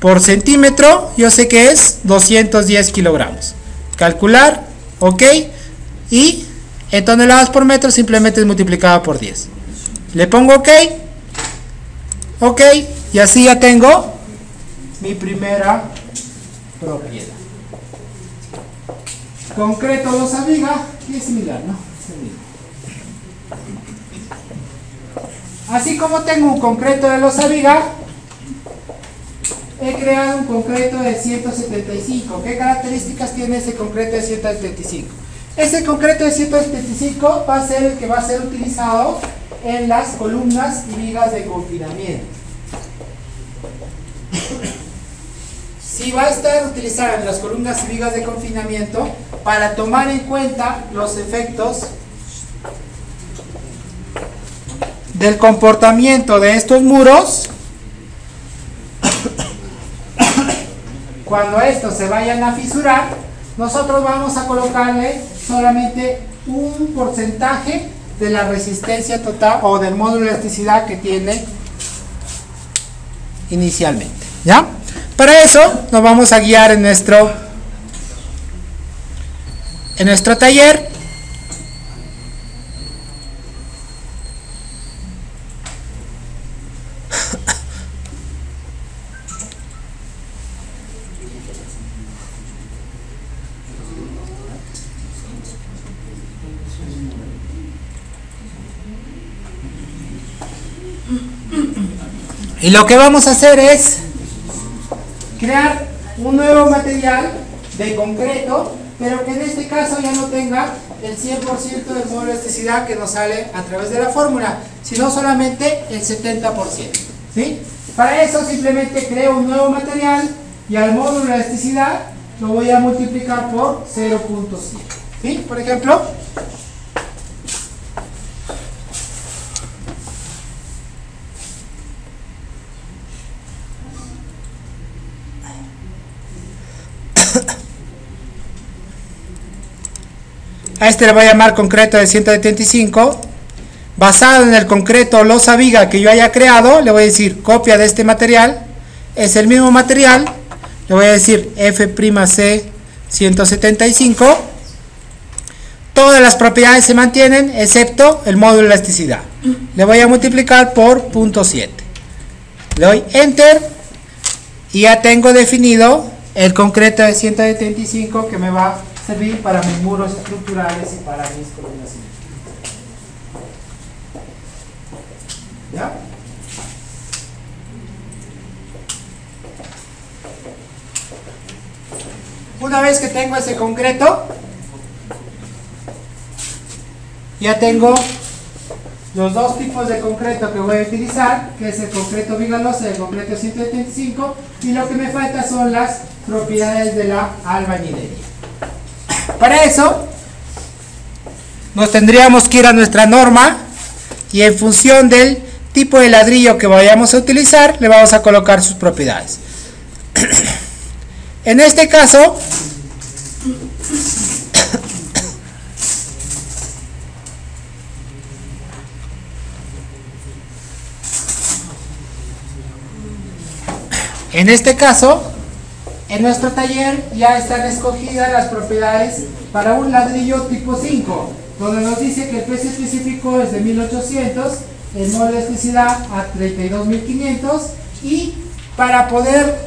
por centímetro, yo sé que es 210 kilogramos. Calcular, ok, y en toneladas por metro simplemente es multiplicado por 10. Le pongo ok, ok, y así ya tengo mi primera propiedad. Concreto losa viga, y es similar, ¿no? Así como tengo un concreto de losa viga, he creado un concreto de 175. ¿Qué características tiene ese concreto de 175? Ese concreto de 175 va a ser el que va a ser utilizado en las columnas y vigas de confinamiento. Si y va a estar utilizada en las columnas y vigas de confinamiento para tomar en cuenta los efectos del comportamiento de estos muros cuando estos se vayan a fisurar. Nosotros vamos a colocarle solamente un porcentaje de la resistencia total o del módulo de elasticidad que tiene inicialmente, ¿ya? Para eso nos vamos a guiar en nuestro taller. Y lo que vamos a hacer es crear un nuevo material de concreto, pero que en este caso ya no tenga el 100% del módulo de elasticidad que nos sale a través de la fórmula, sino solamente el 70%, ¿sí? Para eso simplemente creo un nuevo material y al módulo de elasticidad lo voy a multiplicar por 0.7, ¿sí? Por ejemplo, a este le voy a llamar concreto de 175. Basado en el concreto losa viga que yo haya creado, le voy a decir copia de este material. Es el mismo material. Le voy a decir F'C 175. Todas las propiedades se mantienen excepto el módulo de elasticidad. Le voy a multiplicar por 0.7. Le doy Enter y ya tengo definido el concreto de 175 que me va a servir para mis muros estructurales y para mis columnas. ¿Ya? Una vez que tengo ese concreto, ya tengo los dos tipos de concreto que voy a utilizar, que es el concreto vigaloso y el concreto 175, y lo que me falta son las propiedades de la albañilería. Para eso nos tendríamos que ir a nuestra norma y en función del tipo de ladrillo que vayamos a utilizar le vamos a colocar sus propiedades. En este caso en nuestro taller ya están escogidas las propiedades para un ladrillo tipo 5, donde nos dice que el peso específico es de 1800, el módulo de elasticidad a 32.500, y para poder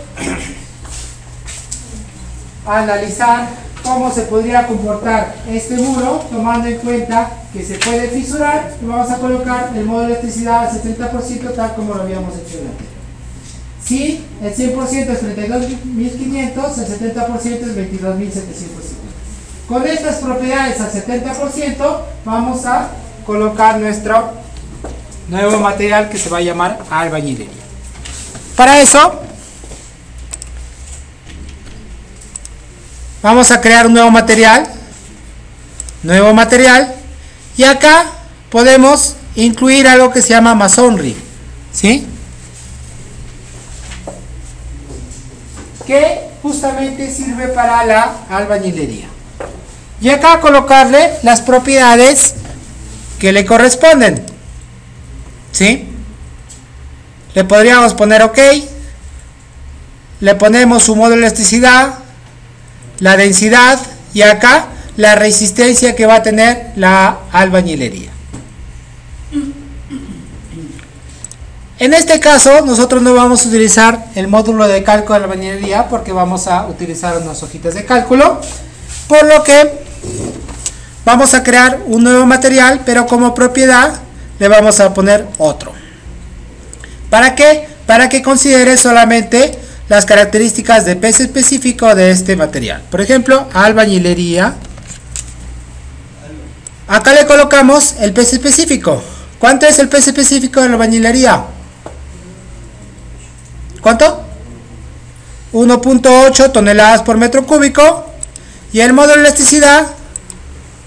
analizar cómo se podría comportar este muro, tomando en cuenta que se puede fisurar, vamos a colocar el módulo de elasticidad al 70% tal como lo habíamos hecho antes. Si el 100% es 32.500, el 70% es 22.750. Con estas propiedades al 70% vamos a colocar nuestro nuevo material que se va a llamar albañilería. Para eso vamos a crear un nuevo material, y acá podemos incluir algo que se llama masonry, ¿sí? Que justamente sirve para la albañilería. Y acá colocarle las propiedades que le corresponden, ¿sí? Le podríamos poner OK, le ponemos su módulo de elasticidad, la densidad y acá la resistencia que va a tener la albañilería. En este caso nosotros no vamos a utilizar el módulo de cálculo de la albañilería porque vamos a utilizar unas hojitas de cálculo, por lo que vamos a crear un nuevo material, pero como propiedad le vamos a poner otro. ¿Para qué? Para que considere solamente las características de peso específico de este material. Por ejemplo, albañilería. Acá le colocamos el peso específico. ¿Cuánto es el peso específico de la albañilería? ¿Cuánto? 1.8 toneladas por metro cúbico, y el módulo de elasticidad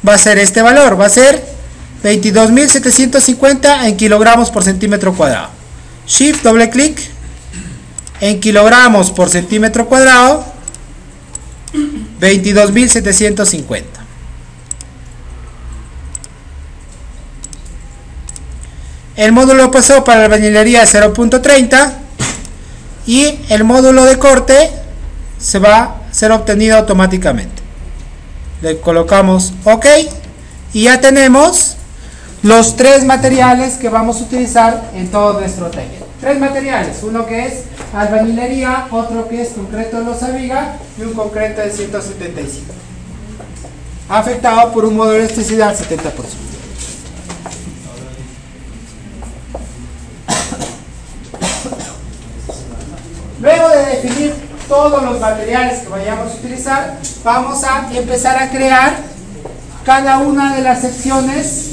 va a ser este valor, va a ser 22.750 en kilogramos por centímetro cuadrado. Shift, doble clic, en kilogramos por centímetro cuadrado, 22.750. El módulo de peso para la albañilería es 0.30 y el módulo de corte se va a ser obtenido automáticamente. Le colocamos OK y ya tenemos los tres materiales que vamos a utilizar en todo nuestro taller. Tres materiales, uno que es albañilería, otro que es concreto de losa-viga y un concreto de 175. Afectado por un módulo de elasticidad al 70%. Luego de definir todos los materiales que vayamos a utilizar, vamos a empezar a crear cada una de las secciones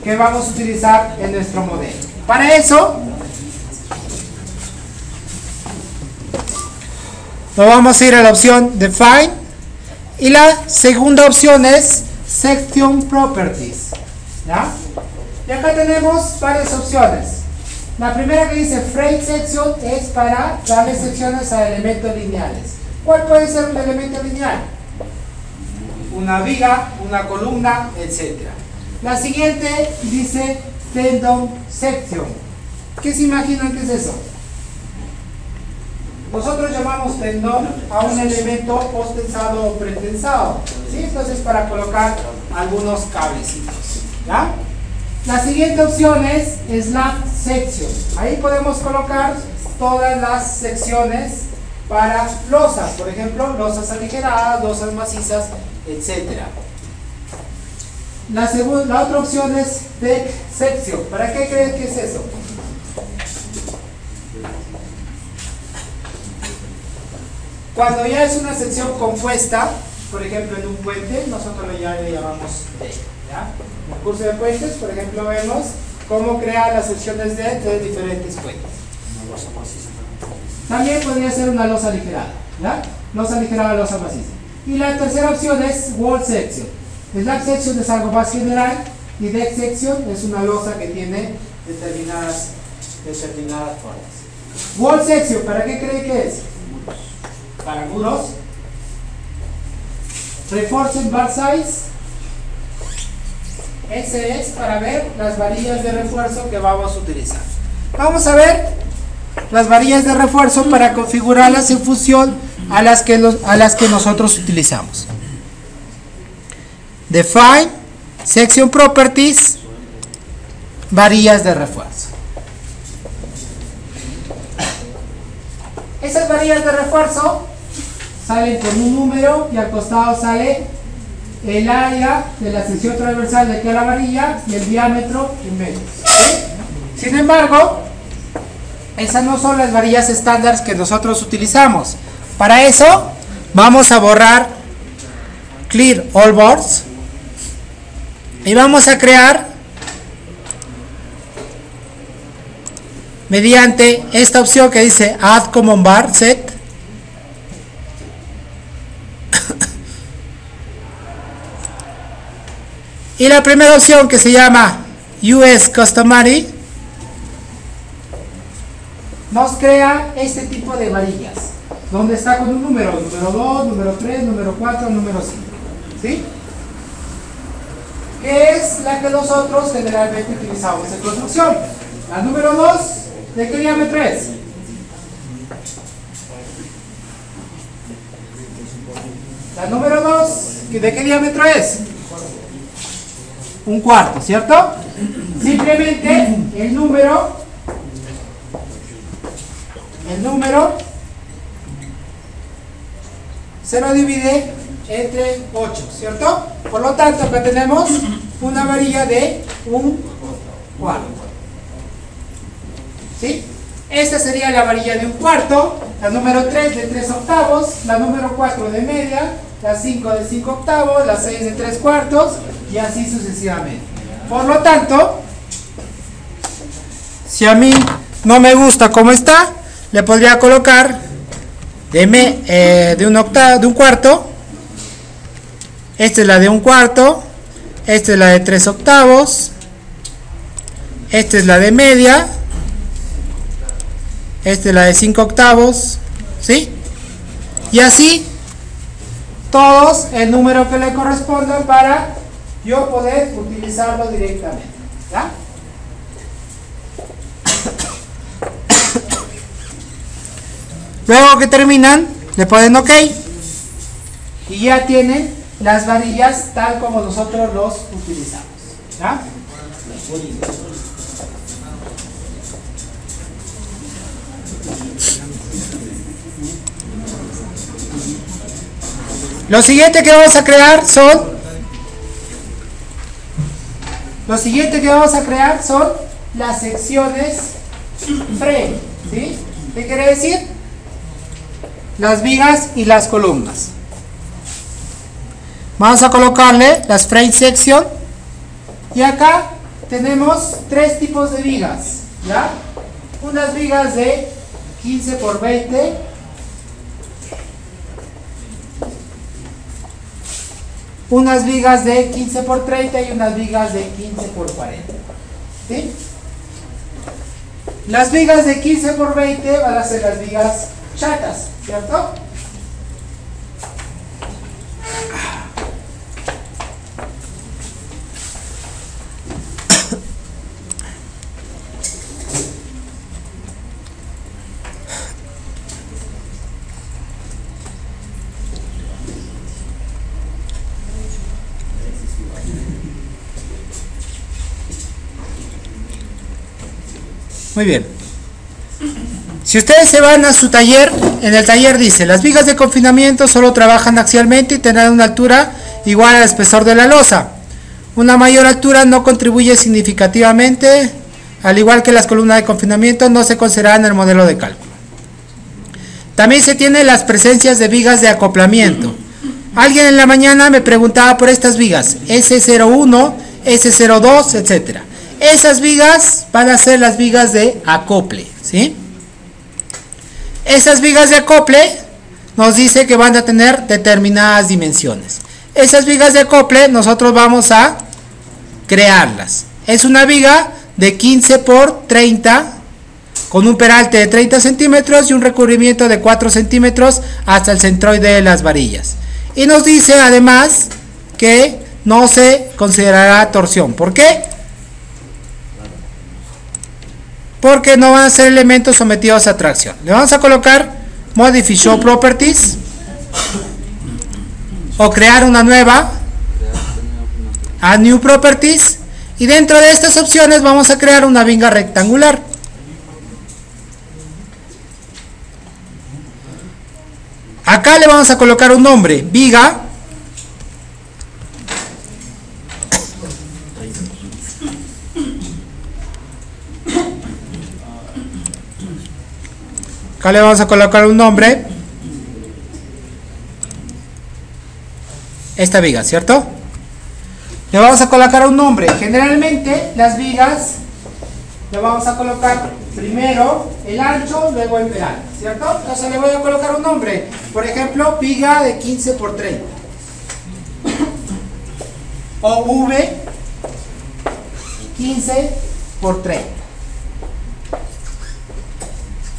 que vamos a utilizar en nuestro modelo. Para eso, nos vamos a ir a la opción Define y la segunda opción es Section Properties. ¿Ya? Y acá tenemos varias opciones. La primera que dice Frame Section es para darle secciones a elementos lineales. ¿Cuál puede ser un elemento lineal? Una viga, una columna, etc. La siguiente dice Tendon Section. ¿Qué se imaginan que es eso? Nosotros llamamos tendón a un elemento posttensado o pretensado, ¿sí? Entonces para colocar algunos cablecitos, ¿ya? La siguiente opción es Slab Section. Ahí podemos colocar todas las secciones para losas, por ejemplo, losas aligeradas, losas macizas, etc. La otra opción es Deck Section. ¿Para qué creen que es eso? Cuando ya es una sección compuesta, por ejemplo en un puente, nosotros ya le llamamos deck, ¿ya? En el curso de puentes, por ejemplo, vemos cómo crear las secciones de diferentes puentes. También podría ser una losa aligerada, ¿ya? Losa aligerada, losa maciza. Y la tercera opción es Wall Section. Slab Section es algo más general y Deck Section es una losa que tiene determinadas formas. Wall Section, ¿para qué creen que es? Para muros. Reinforcement bar size. Ese es para ver las varillas de refuerzo que vamos a utilizar. Vamos a ver las varillas de refuerzo para configurarlas en función a las que nosotros utilizamos. Define, Section Properties, varillas de refuerzo. Esas varillas de refuerzo salen con un número y al costado sale el área de la sección transversal de aquí a la varilla y el diámetro en metros. ¿Sí? Sin embargo, esas no son las varillas estándar que nosotros utilizamos. Para eso vamos a borrar Clear All Boards y vamos a crear mediante esta opción que dice Add Common Bar Set. Y la primera opción, que se llama US Customary, nos crea este tipo de varillas, donde está con un número 2, número 3, número 4, número 5, ¿sí? Que es la que nosotros generalmente utilizamos en construcción. La número 2, ¿de qué diámetro es? La número 2, ¿de qué diámetro es? Un cuarto, ¿cierto? Simplemente el número se lo divide entre 8, ¿cierto? Por lo tanto, acá tenemos una varilla de un cuarto, ¿sí? Esta sería la varilla de un cuarto, la número 3 de 3 octavos, la número 4 de media, la 5 de 5 octavos, la 6 de 3 cuartos y así sucesivamente. Por lo tanto, si a mí no me gusta cómo está, le podría colocar de un cuarto. Esta es la de un cuarto. Esta es la de 3/8. Esta es la de media. Esta es la de 5/8. ¿Sí? Y así todos el número que le corresponda para yo poder utilizarlo directamente. ¿Ya? Luego que terminan, le ponen OK y ya tienen las varillas tal como nosotros los utilizamos. ¿Ya? Lo siguiente que vamos a crear son las secciones frame. ¿Sí? ¿Qué quiere decir? Las vigas y las columnas. Vamos a colocarle las frame section y acá tenemos tres tipos de vigas. ¿Ya? Unas vigas de 15 por 20, unas vigas de 15 por 30 y unas vigas de 15 por 40. ¿Sí? Las vigas de 15 por 20 van a ser las vigas chatas, ¿cierto? Muy bien. Si ustedes se van a su taller, en el taller dice, las vigas de confinamiento solo trabajan axialmente y tendrán una altura igual al espesor de la losa. Una mayor altura no contribuye significativamente, al igual que las columnas de confinamiento no se consideran en el modelo de cálculo. También se tienen las presencias de vigas de acoplamiento. Alguien en la mañana me preguntaba por estas vigas, S01, S02, etcétera. Esas vigas van a ser las vigas de acople, ¿sí? Esas vigas de acople nos dice que van a tener determinadas dimensiones. Esas vigas de acople nosotros vamos a crearlas. Es una viga de 15 por 30 con un peralte de 30 centímetros y un recubrimiento de 4 centímetros hasta el centroide de las varillas. Y nos dice además que no se considerará torsión. ¿Por qué? Porque no van a ser elementos sometidos a tracción. Le vamos a colocar Modify Show Properties o crear una nueva, Add New Properties, y dentro de estas opciones vamos a crear una viga rectangular. Acá le vamos a colocar un nombre, viga acá le vamos a colocar un nombre, esta viga, ¿cierto? Le vamos a colocar un nombre. Generalmente las vigas le vamos a colocar primero el ancho, luego el peralte, ¿cierto? Entonces le voy a colocar un nombre, por ejemplo, viga de 15 por 30 o V 15 por 30.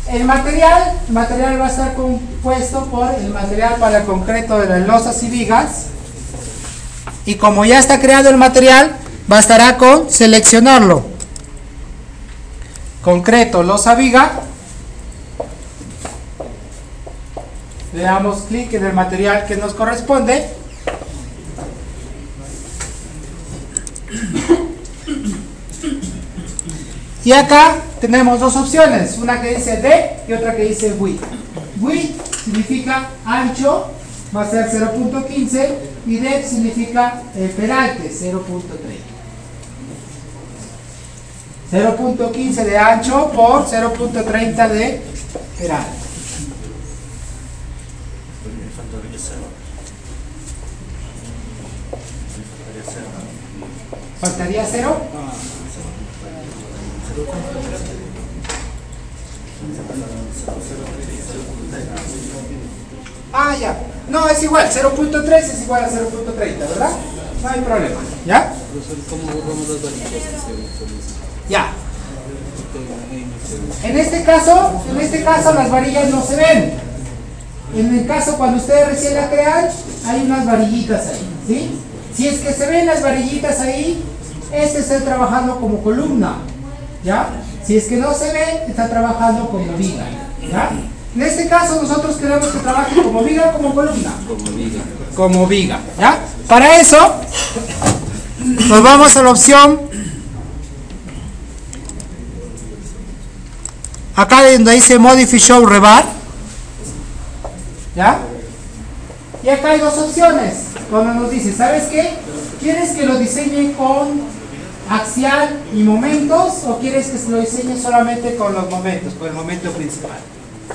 El material va a estar compuesto por el material para el concreto de las losas y vigas, y como ya está creado el material, bastará con seleccionarlo. Concreto, losa, viga, le damos clic en el material que nos corresponde y acá tenemos dos opciones, una que dice D y otra que dice width. Width significa ancho, va a ser 0.15, y depth significa peralte, 0.30. 0.15 de ancho por 0.30 de peralte. ¿Faltaría 0? Ah, ya. No, es igual. 0.3 es igual a 0.30, ¿verdad? No hay problema. ¿Ya? ¿Cómo borramos las varillas? Ya. En este caso las varillas no se ven. En el caso cuando ustedes recién la crean, hay unas varillitas ahí, ¿sí? Si es que se ven las varillitas ahí, este está trabajando como columna, ¿ya? Si es que no se ve, está trabajando como viga, ¿ya? En este caso nosotros queremos que trabaje como viga o como columna. Como viga. Como viga, ¿ya? Para eso, nos vamos a la opción acá donde dice Modify Show Rebar, ¿ya? Y acá hay dos opciones. Cuando nos dice, ¿sabes qué? ¿Quieres que lo diseñe con axial y momentos o quieres que se lo diseñe solamente con los momentos, con el momento principal?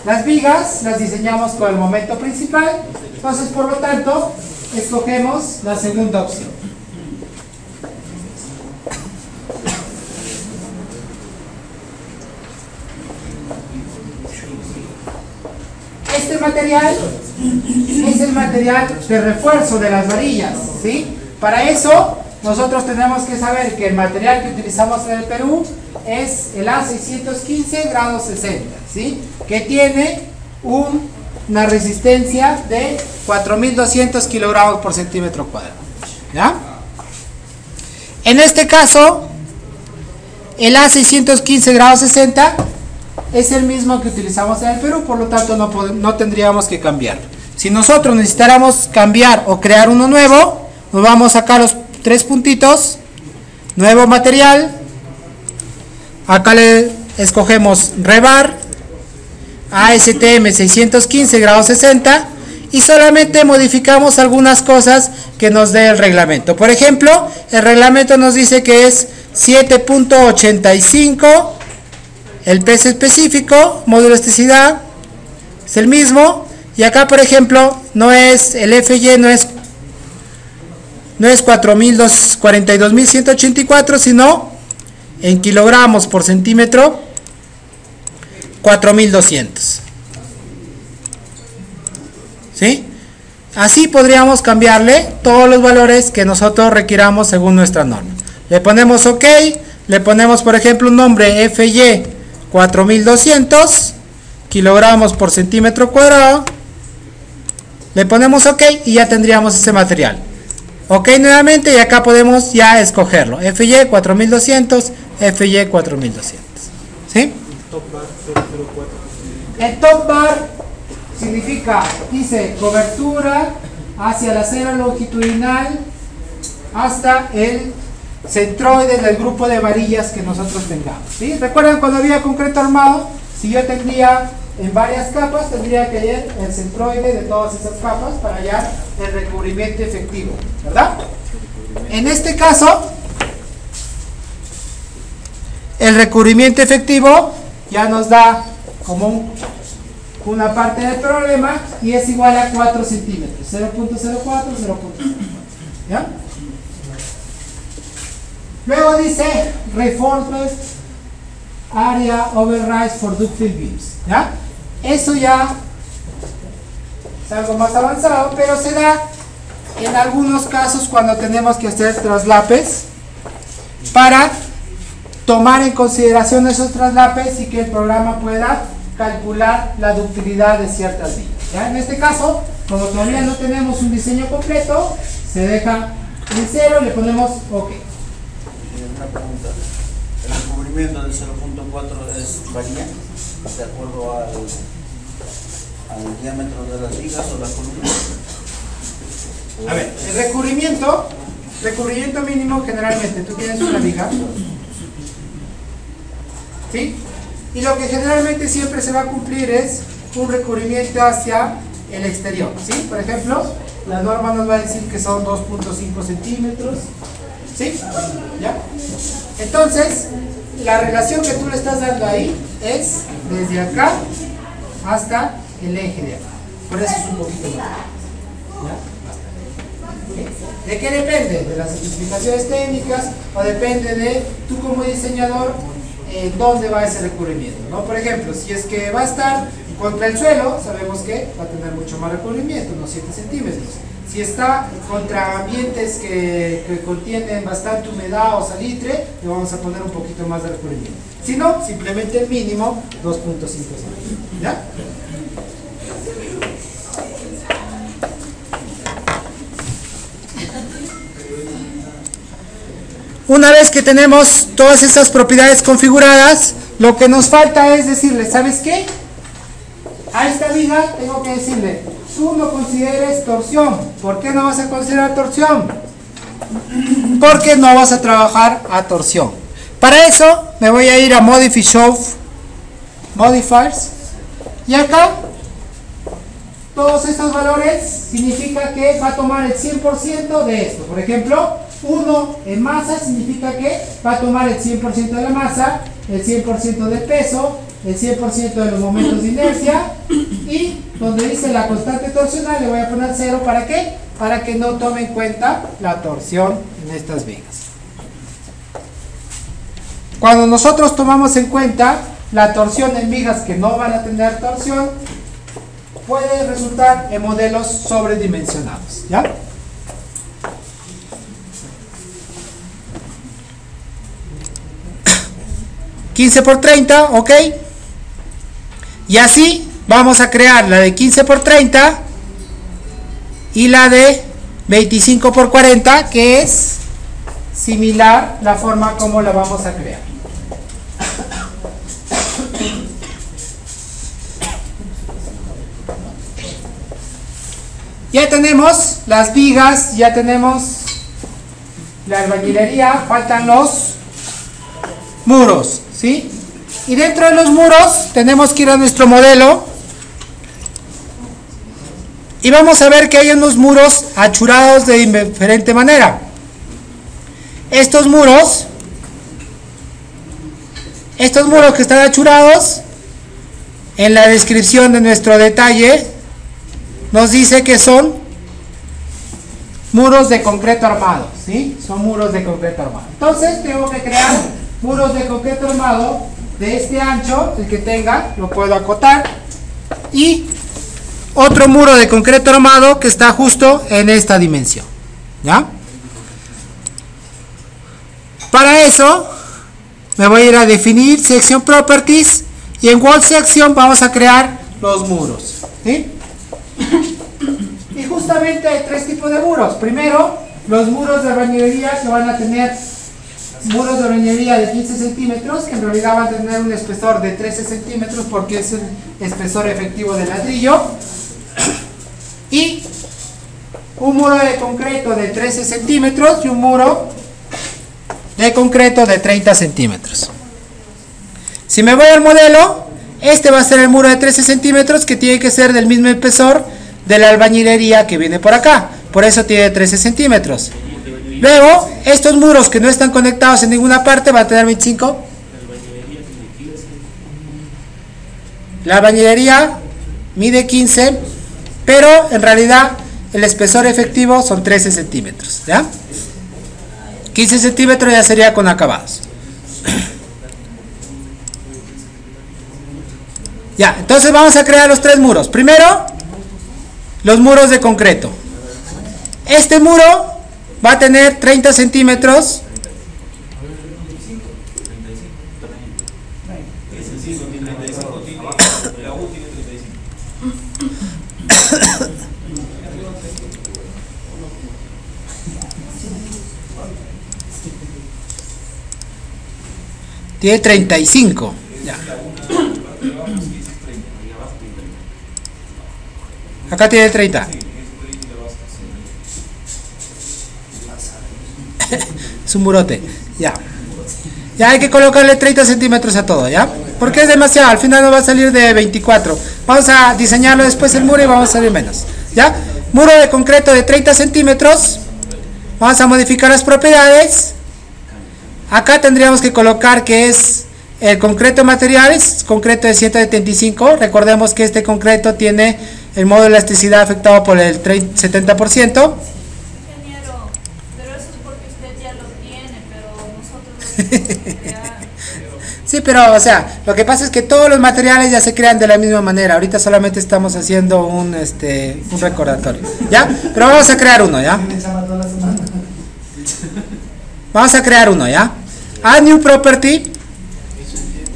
Las vigas las diseñamos con el momento principal, entonces por lo tanto escogemos la segunda opción. Este material es el material de refuerzo de las varillas, ¿sí? Para eso nosotros tenemos que saber que el material que utilizamos en el Perú es el A615 grado 60, ¿sí? Que tiene una resistencia de 4200 kilogramos por centímetro cuadrado, ¿ya? En este caso el A615 grado 60 es el mismo que utilizamos en el Perú, por lo tanto no tendríamos que cambiar. Si nosotros necesitáramos cambiar o crear uno nuevo, nos vamos acá a los tres puntitos, nuevo material, acá le escogemos rebar, ASTM 615 grado 60 y solamente modificamos algunas cosas que nos dé el reglamento. Por ejemplo, el reglamento nos dice que es 7.85, el peso específico, módulo de elasticidad es el mismo, y acá por ejemplo no es el FY, no es 42.184, sino en kilogramos por centímetro 4.200, ¿sí? Así podríamos cambiarle todos los valores que nosotros requiramos según nuestra norma. Le ponemos OK, le ponemos por ejemplo un nombre FY 4.200 kilogramos por centímetro cuadrado, le ponemos OK y ya tendríamos ese material. OK nuevamente y acá podemos ya escogerlo, FY 4200, FY 4200, ¿sí? El top bar significa, dice, cobertura hacia la cera longitudinal hasta el centroide del grupo de varillas que nosotros tengamos, ¿sí? ¿Recuerdan cuando había concreto armado? Si yo tendría en varias capas, tendría que ir el centroide de todas esas capas para hallar el recubrimiento efectivo, ¿verdad? En este caso, el recubrimiento efectivo ya nos da como una parte del problema y es igual a 4 centímetros, 0.04, 0.5, ¿ya? Luego dice Reinforcement Area Overrise for Ductile Beams, ¿ya? Eso ya es algo más avanzado, pero se da en algunos casos cuando tenemos que hacer traslapes para tomar en consideración esos traslapes y que el programa pueda calcular la ductilidad de ciertas vigas, ¿ya? En este caso, como todavía no tenemos un diseño completo, se deja en 0 y le ponemos OK. Una pregunta, ¿el recubrimiento del 0.4 es varía de acuerdo al diámetro de las vigas o la columna? A ver, el recubrimiento mínimo generalmente, tú tienes una viga, ¿sí? Y lo que generalmente siempre se va a cumplir es un recubrimiento hacia el exterior, ¿sí? Por ejemplo, la norma nos va a decir que son 2.5 centímetros, ¿sí? ¿Ya? Entonces, la relación que tú le estás dando ahí es desde acá hasta el eje de acá. Por eso es un poquito más. ¿Ya? ¿De qué depende? ¿De las especificaciones técnicas o depende de tú como diseñador en dónde va ese recubrimiento, ¿no? Por ejemplo, si es que va a estar contra el suelo, sabemos que va a tener mucho más recubrimiento, unos 7 centímetros. Si está contra ambientes que contienen bastante humedad o salitre, le vamos a poner un poquito más de recubrimiento. Si no, simplemente el mínimo 2.5 centímetros. ¿Ya? Una vez que tenemos todas estas propiedades configuradas, lo que nos falta es decirle, ¿sabes qué? A esta viga tengo que decirle, tú no consideres torsión. ¿Por qué no vas a considerar torsión? Porque no vas a trabajar a torsión. Para eso me voy a ir a Modify Show Modifiers, y acá todos estos valores significa que va a tomar el 100% de esto. Por ejemplo, 1 en masa significa que va a tomar el 100% de la masa, el 100% del peso, el 100% de los momentos de inercia, y donde dice la constante torsional le voy a poner 0. ¿Para qué? Para que no tome en cuenta la torsión en estas vigas. Cuando nosotros tomamos en cuenta la torsión en vigas que no van a tener torsión, puede resultar en modelos sobredimensionados, ¿ya? $15 por 30, ok. Y así vamos a crear la de 15 por 30 y la de 25 por 40, que es similar la forma como la vamos a crear. Ya tenemos las vigas, ya tenemos la albañilería, faltan los muros, ¿sí? Y dentro de los muros tenemos que ir a nuestro modelo y vamos a ver que hay unos muros achurados de diferente manera. Estos muros que están achurados, en la descripción de nuestro detalle nos dice que son muros de concreto armado, ¿sí? Son muros de concreto armado. Entonces tengo que crear muros de concreto armado de este ancho, el que tenga, lo puedo acotar, y otro muro de concreto armado que está justo en esta dimensión, ¿ya? Para eso me voy a ir a definir Section Properties, y en Wall Section vamos a crear los muros, ¿sí? Y justamente hay tres tipos de muros. Primero, los muros de albañilería, que van a tener muros de albañilería de 15 centímetros, que en realidad van a tener un espesor de 13 centímetros porque es el espesor efectivo del ladrillo, y un muro de concreto de 13 centímetros y un muro de concreto de 30 centímetros. Si me voy al modelo, este va a ser el muro de 13 centímetros, que tiene que ser del mismo espesor de la albañilería que viene por acá, por eso tiene 13 centímetros. Luego, estos muros que no están conectados en ninguna parte van a tener 25. La albañilería mide 15, pero en realidad el espesor efectivo son 13 centímetros, ¿ya? 15 centímetros ya sería con acabados. Ya, entonces vamos a crear los tres muros. Primero, los muros de concreto. Este muro va a tener 30 centímetros. Tiene 35. Ya. Acá tiene 30. Es un murote. Ya. Ya hay que colocarle 30 centímetros a todo, ¿ya? Porque es demasiado. Al final nos va a salir de 24. Vamos a diseñarlo después el muro y vamos a salir menos, ¿ya? Muro de concreto de 30 centímetros. Vamos a modificar las propiedades. Acá tendríamos que colocar que es el concreto materiales, concreto de 175. Recordemos que este concreto tiene el modo de elasticidad afectado por el 70%. Ingeniero, pero eso es porque usted ya lo tiene, pero nosotros lo tenemos que crear. Sí, pero, o sea, lo que pasa es que todos los materiales ya se crean de la misma manera. Ahorita solamente estamos haciendo un recordatorio, ¿ya? Pero vamos a crear uno, ¿ya? Vamos a crear uno, ¿ya? Add new property.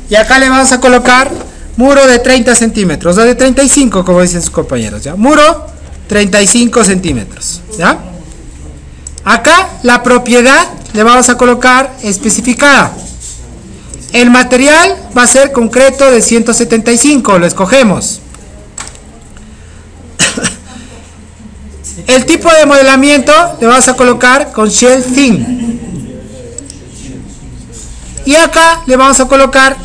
Y acá le vamos a colocar muro de 30 centímetros, o de 35, como dicen sus compañeros, ¿ya? Muro 35 centímetros, ¿ya? Acá la propiedad le vamos a colocar especificada. El material va a ser concreto de 175, lo escogemos. El tipo de modelamiento le vamos a colocar con shell thin. Y acá le vamos a colocar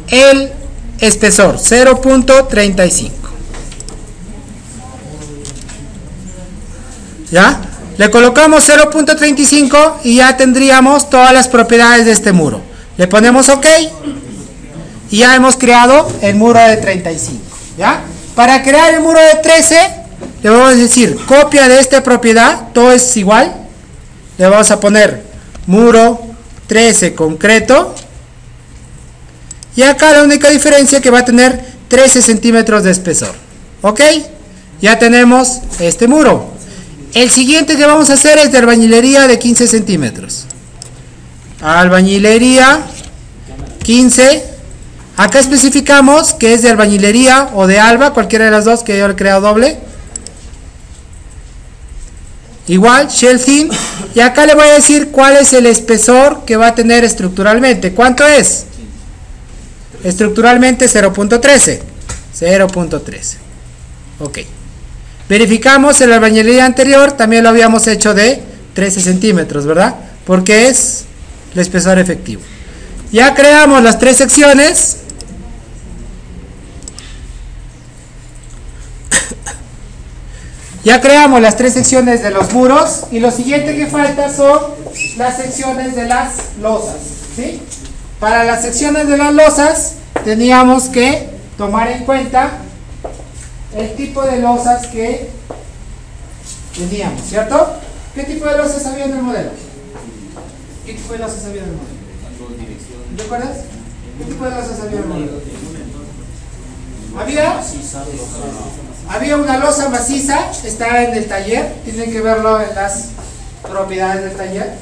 el espesor, 0.35. ¿Ya? Le colocamos 0.35 y ya tendríamos todas las propiedades de este muro. Le ponemos OK y ya hemos creado el muro de 35. ¿Ya? Para crear el muro de 13, le vamos a decir copia de esta propiedad, todo es igual. Le vamos a poner muro 13 concreto. Y acá la única diferencia es que va a tener 13 centímetros de espesor. ¿Ok? Ya tenemos este muro. El siguiente que vamos a hacer es de albañilería de 15 centímetros. Albañilería 15. Acá especificamos que es de albañilería o de alba, cualquiera de las dos, que yo le he creado doble. Igual, shell thin. Y acá le voy a decir cuál es el espesor que va a tener estructuralmente. ¿Cuánto es? Estructuralmente 0.13. 0.13. Ok. Verificamos en la albañilería anterior, también lo habíamos hecho de 13 centímetros, ¿verdad? Porque es el espesor efectivo. Ya creamos las tres secciones. Ya creamos las tres secciones de los muros. Y lo siguiente que falta son las secciones de las losas, ¿sí? Para las secciones de las losas teníamos que tomar en cuenta el tipo de losas que teníamos, ¿cierto? ¿Qué tipo de losas había en el modelo? ¿Qué tipo de losas había en el modelo? ¿Te acuerdas? ¿Qué tipo de losas había en el modelo? Había una losa maciza, está en el taller, tienen que verlo en las propiedades del taller.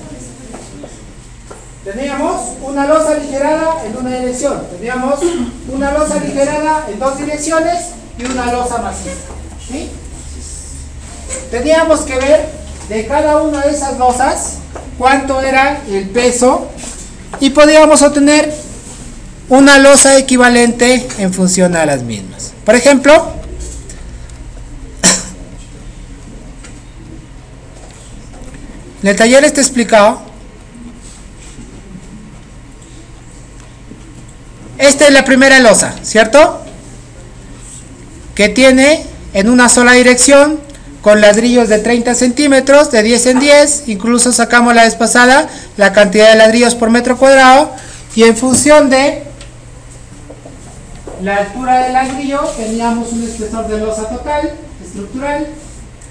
Teníamos una losa aligerada en una dirección, teníamos una losa aligerada en dos direcciones y una losa maciza, ¿sí? Teníamos que ver de cada una de esas losas cuánto era el peso y podíamos obtener una losa equivalente en función a las mismas. Por ejemplo, en el taller está explicado. Esta es la primera losa, ¿cierto? Que tiene en una sola dirección con ladrillos de 30 centímetros, de 10 en 10, incluso sacamos la vez pasada la cantidad de ladrillos por metro cuadrado, y en función de la altura del ladrillo teníamos un espesor de losa total, estructural,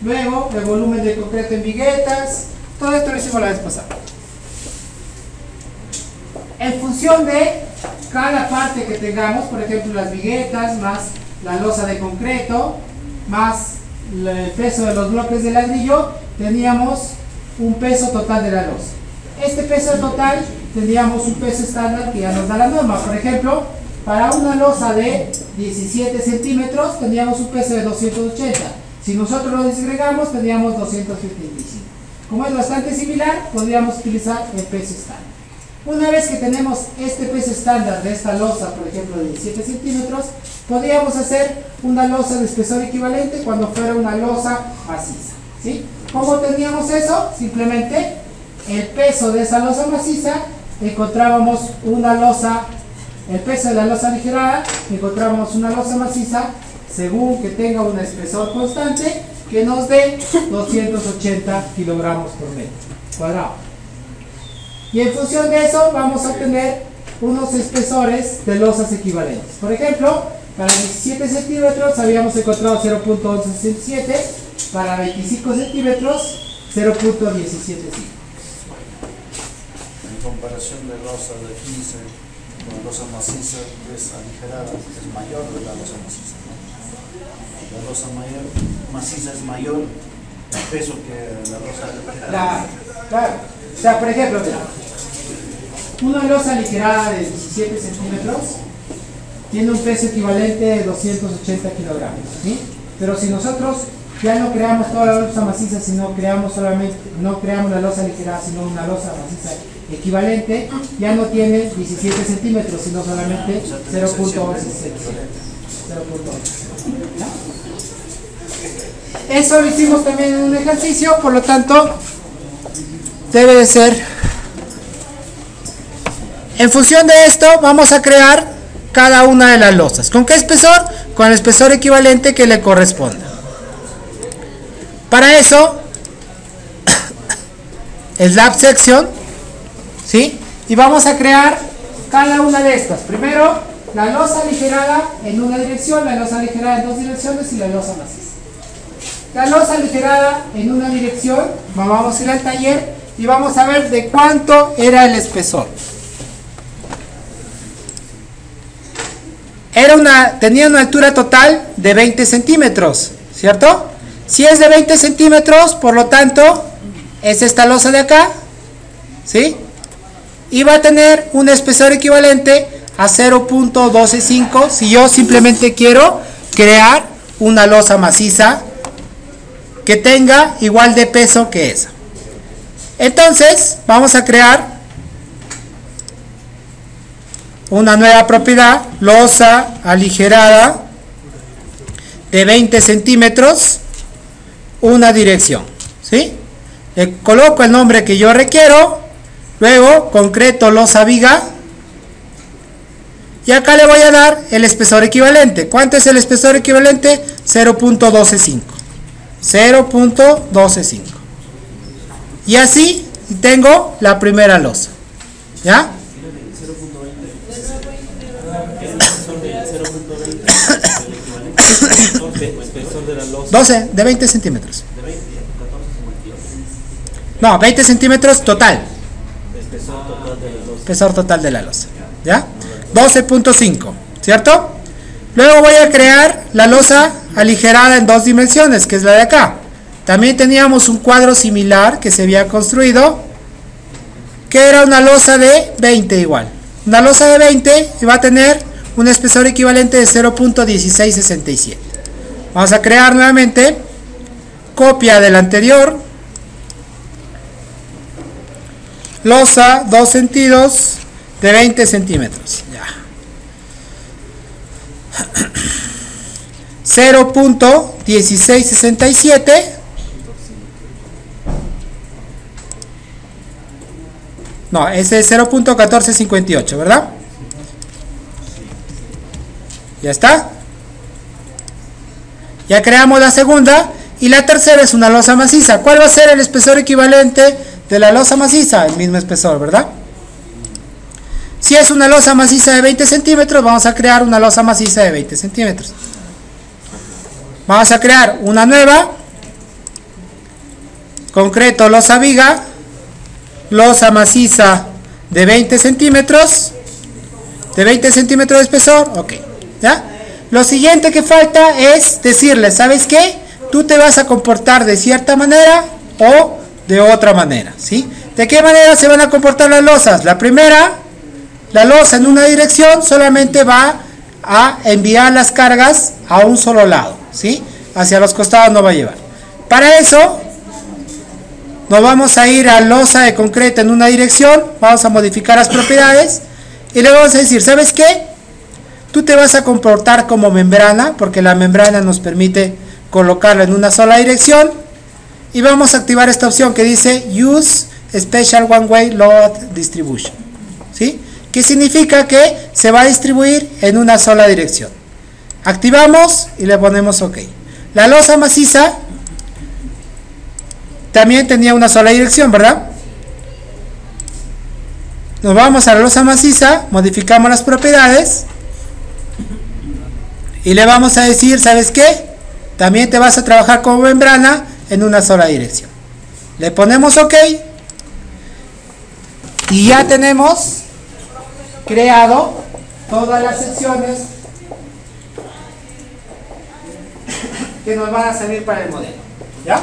luego el volumen de concreto en viguetas, todo esto lo hicimos la vez pasada. En función de cada parte que tengamos, por ejemplo las viguetas, más la losa de concreto, más el peso de los bloques de ladrillo, teníamos un peso total de la losa. Este peso total teníamos un peso estándar que ya nos da la norma. Por ejemplo, para una losa de 17 centímetros teníamos un peso de 280. Si nosotros lo disgregamos teníamos 275. Como es bastante similar, podríamos utilizar el peso estándar. Una vez que tenemos este peso estándar de esta losa, por ejemplo de 17 centímetros, podríamos hacer una losa de espesor equivalente cuando fuera una losa maciza, ¿sí? ¿Cómo teníamos eso? Simplemente el peso de esa losa maciza, encontrábamos una losa, el peso de la losa aligerada, encontrábamos una losa maciza según que tenga un espesor constante que nos dé 280 kilogramos por metro cuadrado. Y en función de eso vamos a obtener unos espesores de losas equivalentes. Por ejemplo, para 17 centímetros habíamos encontrado 0.1167, para 25 centímetros 0.175. comparación de losa de 15 con losa maciza es aligerada, es mayor de la losa maciza, ¿no? La losa maciza es mayor en peso que la losa aligerada. Claro. O sea, por ejemplo, mira, una losa aligerada de 17 centímetros tiene un peso equivalente de 280 kilogramos, ¿sí? Pero si nosotros ya no creamos toda la losa maciza, sino creamos solamente, no creamos la losa aligerada, sino una losa maciza equivalente, ya no tiene 17 centímetros, sino solamente 0.11 ¿ya? Eso lo hicimos también en un ejercicio, por lo tanto, debe de ser. En función de esto, vamos a crear cada una de las losas. ¿Con qué espesor? Con el espesor equivalente que le corresponda. Para eso, slab section, ¿sí? Y vamos a crear cada una de estas. Primero, la losa aligerada en una dirección, la losa aligerada en dos direcciones y la losa maciza. La losa aligerada en una dirección, vamos a ir al taller y vamos a ver de cuánto era el espesor. Tenía una altura total de 20 centímetros, ¿cierto? Si es de 20 centímetros, por lo tanto, es esta losa de acá, ¿sí? Y va a tener un espesor equivalente a 0.125 si yo simplemente quiero crear una losa maciza que tenga igual de peso que esa. Entonces, vamos a crear una nueva propiedad, losa aligerada de 20 centímetros, una dirección, ¿sí? Le coloco el nombre que yo requiero, luego concreto losa viga, y acá le voy a dar el espesor equivalente. ¿Cuánto es el espesor equivalente? 0.125. 0.125. Y así tengo la primera losa, ¿ya? 12 de 20 centímetros. No, 20 centímetros total. Espesor total de la losa, ¿ya? 12.5, ¿cierto? Luego voy a crear la losa aligerada en dos dimensiones, que es la de acá. También teníamos un cuadro similar que se había construido, que era una losa de 20 igual. Una losa de 20 y va a tener un espesor equivalente de 0.1667. Vamos a crear nuevamente copia del anterior, losa, dos sentidos de 20 centímetros. Ya. 0.1667. No, ese es 0.1458, ¿verdad? Ya está. Ya creamos la segunda. Y la tercera es una losa maciza. ¿Cuál va a ser el espesor equivalente de la losa maciza? El mismo espesor, ¿verdad? Si es una losa maciza de 20 centímetros, vamos a crear una losa maciza de 20 centímetros. Vamos a crear una nueva. Concreto losa viga. Losa maciza de 20 centímetros. De 20 centímetros de espesor. Ok. ¿Ya? Lo siguiente que falta es decirle, ¿sabes qué? Tú te vas a comportar de cierta manera o de otra manera, ¿sí? ¿De qué manera se van a comportar las losas? La primera, la losa en una dirección solamente va a enviar las cargas a un solo lado, ¿sí? Hacia los costados no va a llevar. Para eso, nos vamos a ir a losa de concreto en una dirección, vamos a modificar las propiedades y le vamos a decir, ¿sabes qué? Tú te vas a comportar como membrana, porque la membrana nos permite colocarla en una sola dirección. Y vamos a activar esta opción que dice Use Special One Way Load Distribution, ¿sí? Que significa que se va a distribuir en una sola dirección. Activamos y le ponemos OK. La losa maciza también tenía una sola dirección, ¿verdad? Nos vamos a la losa maciza, modificamos las propiedades. Y le vamos a decir, ¿sabes qué? También te vas a trabajar como membrana en una sola dirección. Le ponemos OK. Y ya tenemos creado todas las secciones que nos van a servir para el modelo. ¿Ya?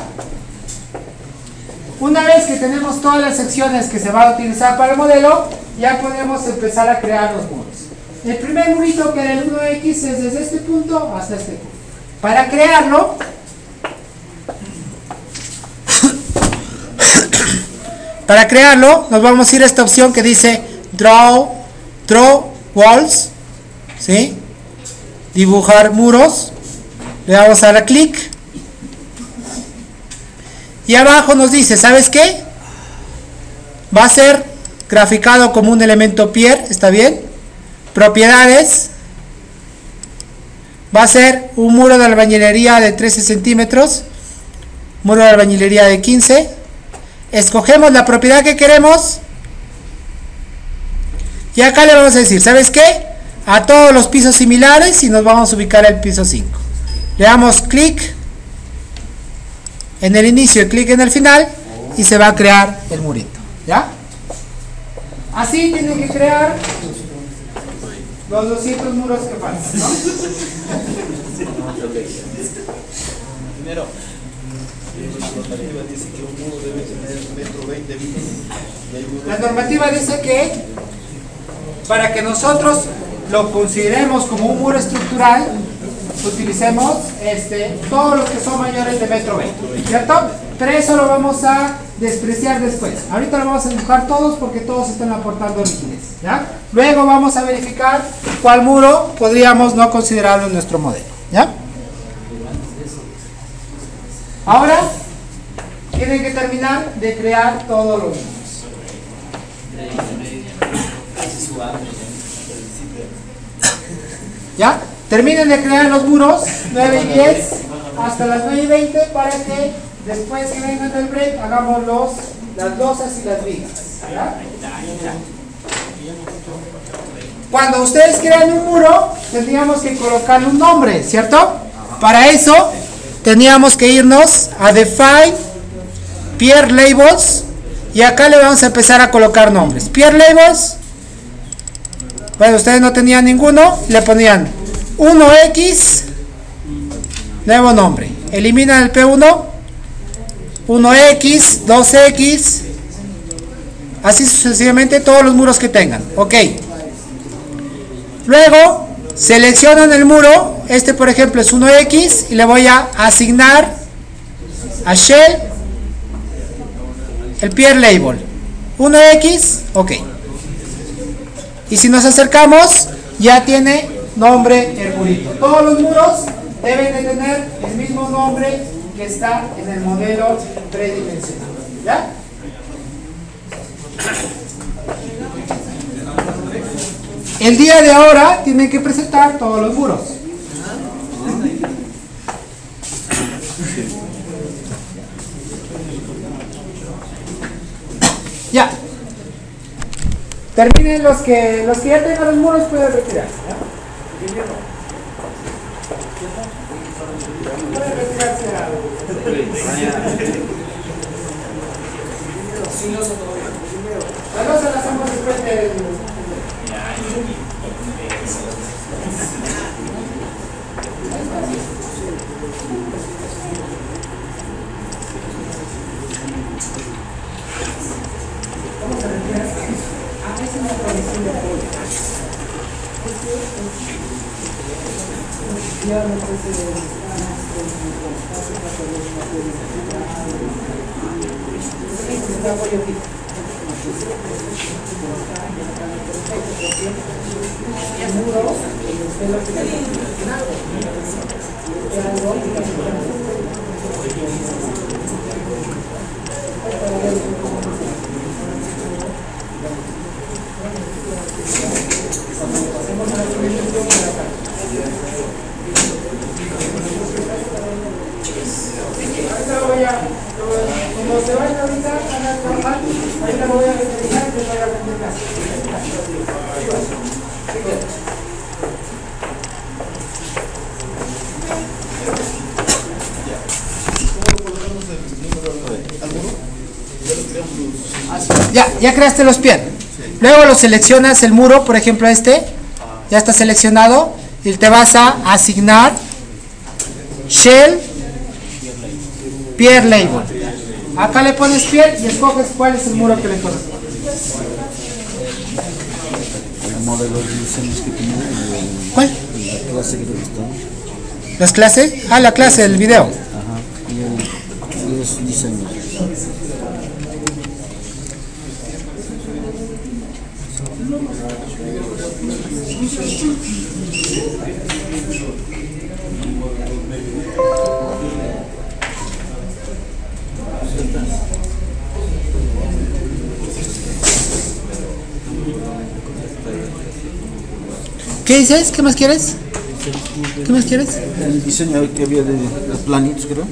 Una vez que tenemos todas las secciones que se van a utilizar para el modelo, ya podemos empezar a crear los muros. El primer murito, que era el 1X, es desde este punto hasta este punto. Para crearlo, nos vamos a ir a esta opción que dice Draw Walls, ¿sí? Dibujar muros. Le vamos a dar clic. Y abajo nos dice, ¿sabes qué? Va a ser graficado como un elemento pier, ¿está bien? Propiedades. Va a ser un muro de albañilería de 13 centímetros. Muro de albañilería de 15. Escogemos la propiedad que queremos. Y acá le vamos a decir, ¿sabes qué? A todos los pisos similares y nos vamos a ubicar el piso 5. Le damos clic en el inicio y clic en el final y se va a crear el murito. ¿Ya? Así tienen que crear los 200 muros que faltan, ¿no? Primero, la normativa dice que un muro debe tener 1,20 m. La normativa dice que para que nosotros lo consideremos como un muro estructural, utilicemos todos los que son mayores de 1,20 m, ¿cierto? Pero eso lo vamos a despreciar después. Ahorita lo vamos a dibujar todos porque todos están aportando rigidez, ¿ya? Luego vamos a verificar cuál muro podríamos no considerarlo en nuestro modelo, ¿ya? Ahora tienen que terminar de crear todos los muros. ¿Ya? Terminen de crear los muros 9 y 10 hasta las 9 y 20 para que después que vengan del break hagamos las losas y las vigas, ¿ya? Cuando ustedes crean un muro tendríamos que colocarle un nombre, ¿cierto? Para eso teníamos que irnos a Define Pier Labels y acá le vamos a empezar a colocar nombres. Pier Labels, bueno, ustedes no tenían ninguno, le ponían 1X, nuevo nombre, eliminan el P1, 1X, 2X, así sucesivamente todos los muros que tengan. Ok, luego seleccionan el muro, por ejemplo es 1X y le voy a asignar a Shell el Pier Label 1X, ok. Y si nos acercamos, ya tiene nombre el murito. Todos los muros deben de tener el mismo nombre que está en el modelo predimensional. ¿Ya? El día de ahora tienen que presentar todos los muros. Ya. Terminen los que ya tengan los muros, pueden retirar. ¿Ya? Pueden retirarse las losas las hacemos después del... Vamos a retirar. Es una tradición de apoyo. Como se vayan ahorita a trabajar, ahorita me voy a retirar y les voy a aprender clase. Ya creaste los pies. Luego lo seleccionas el muro, por ejemplo este, ya está seleccionado, y te vas a asignar Shell Pier Label. Acá le pones piel y escoges cuál es el muro que le corresponde. El modelo de diseños que tiene ¿Cuál? la clase que está. ¿Las clases? Ah, la clase del video. Ajá. Y los diseños. ¿Qué dices? ¿Qué más quieres? ¿Qué más quieres? El diseño que había de los planitos, creo.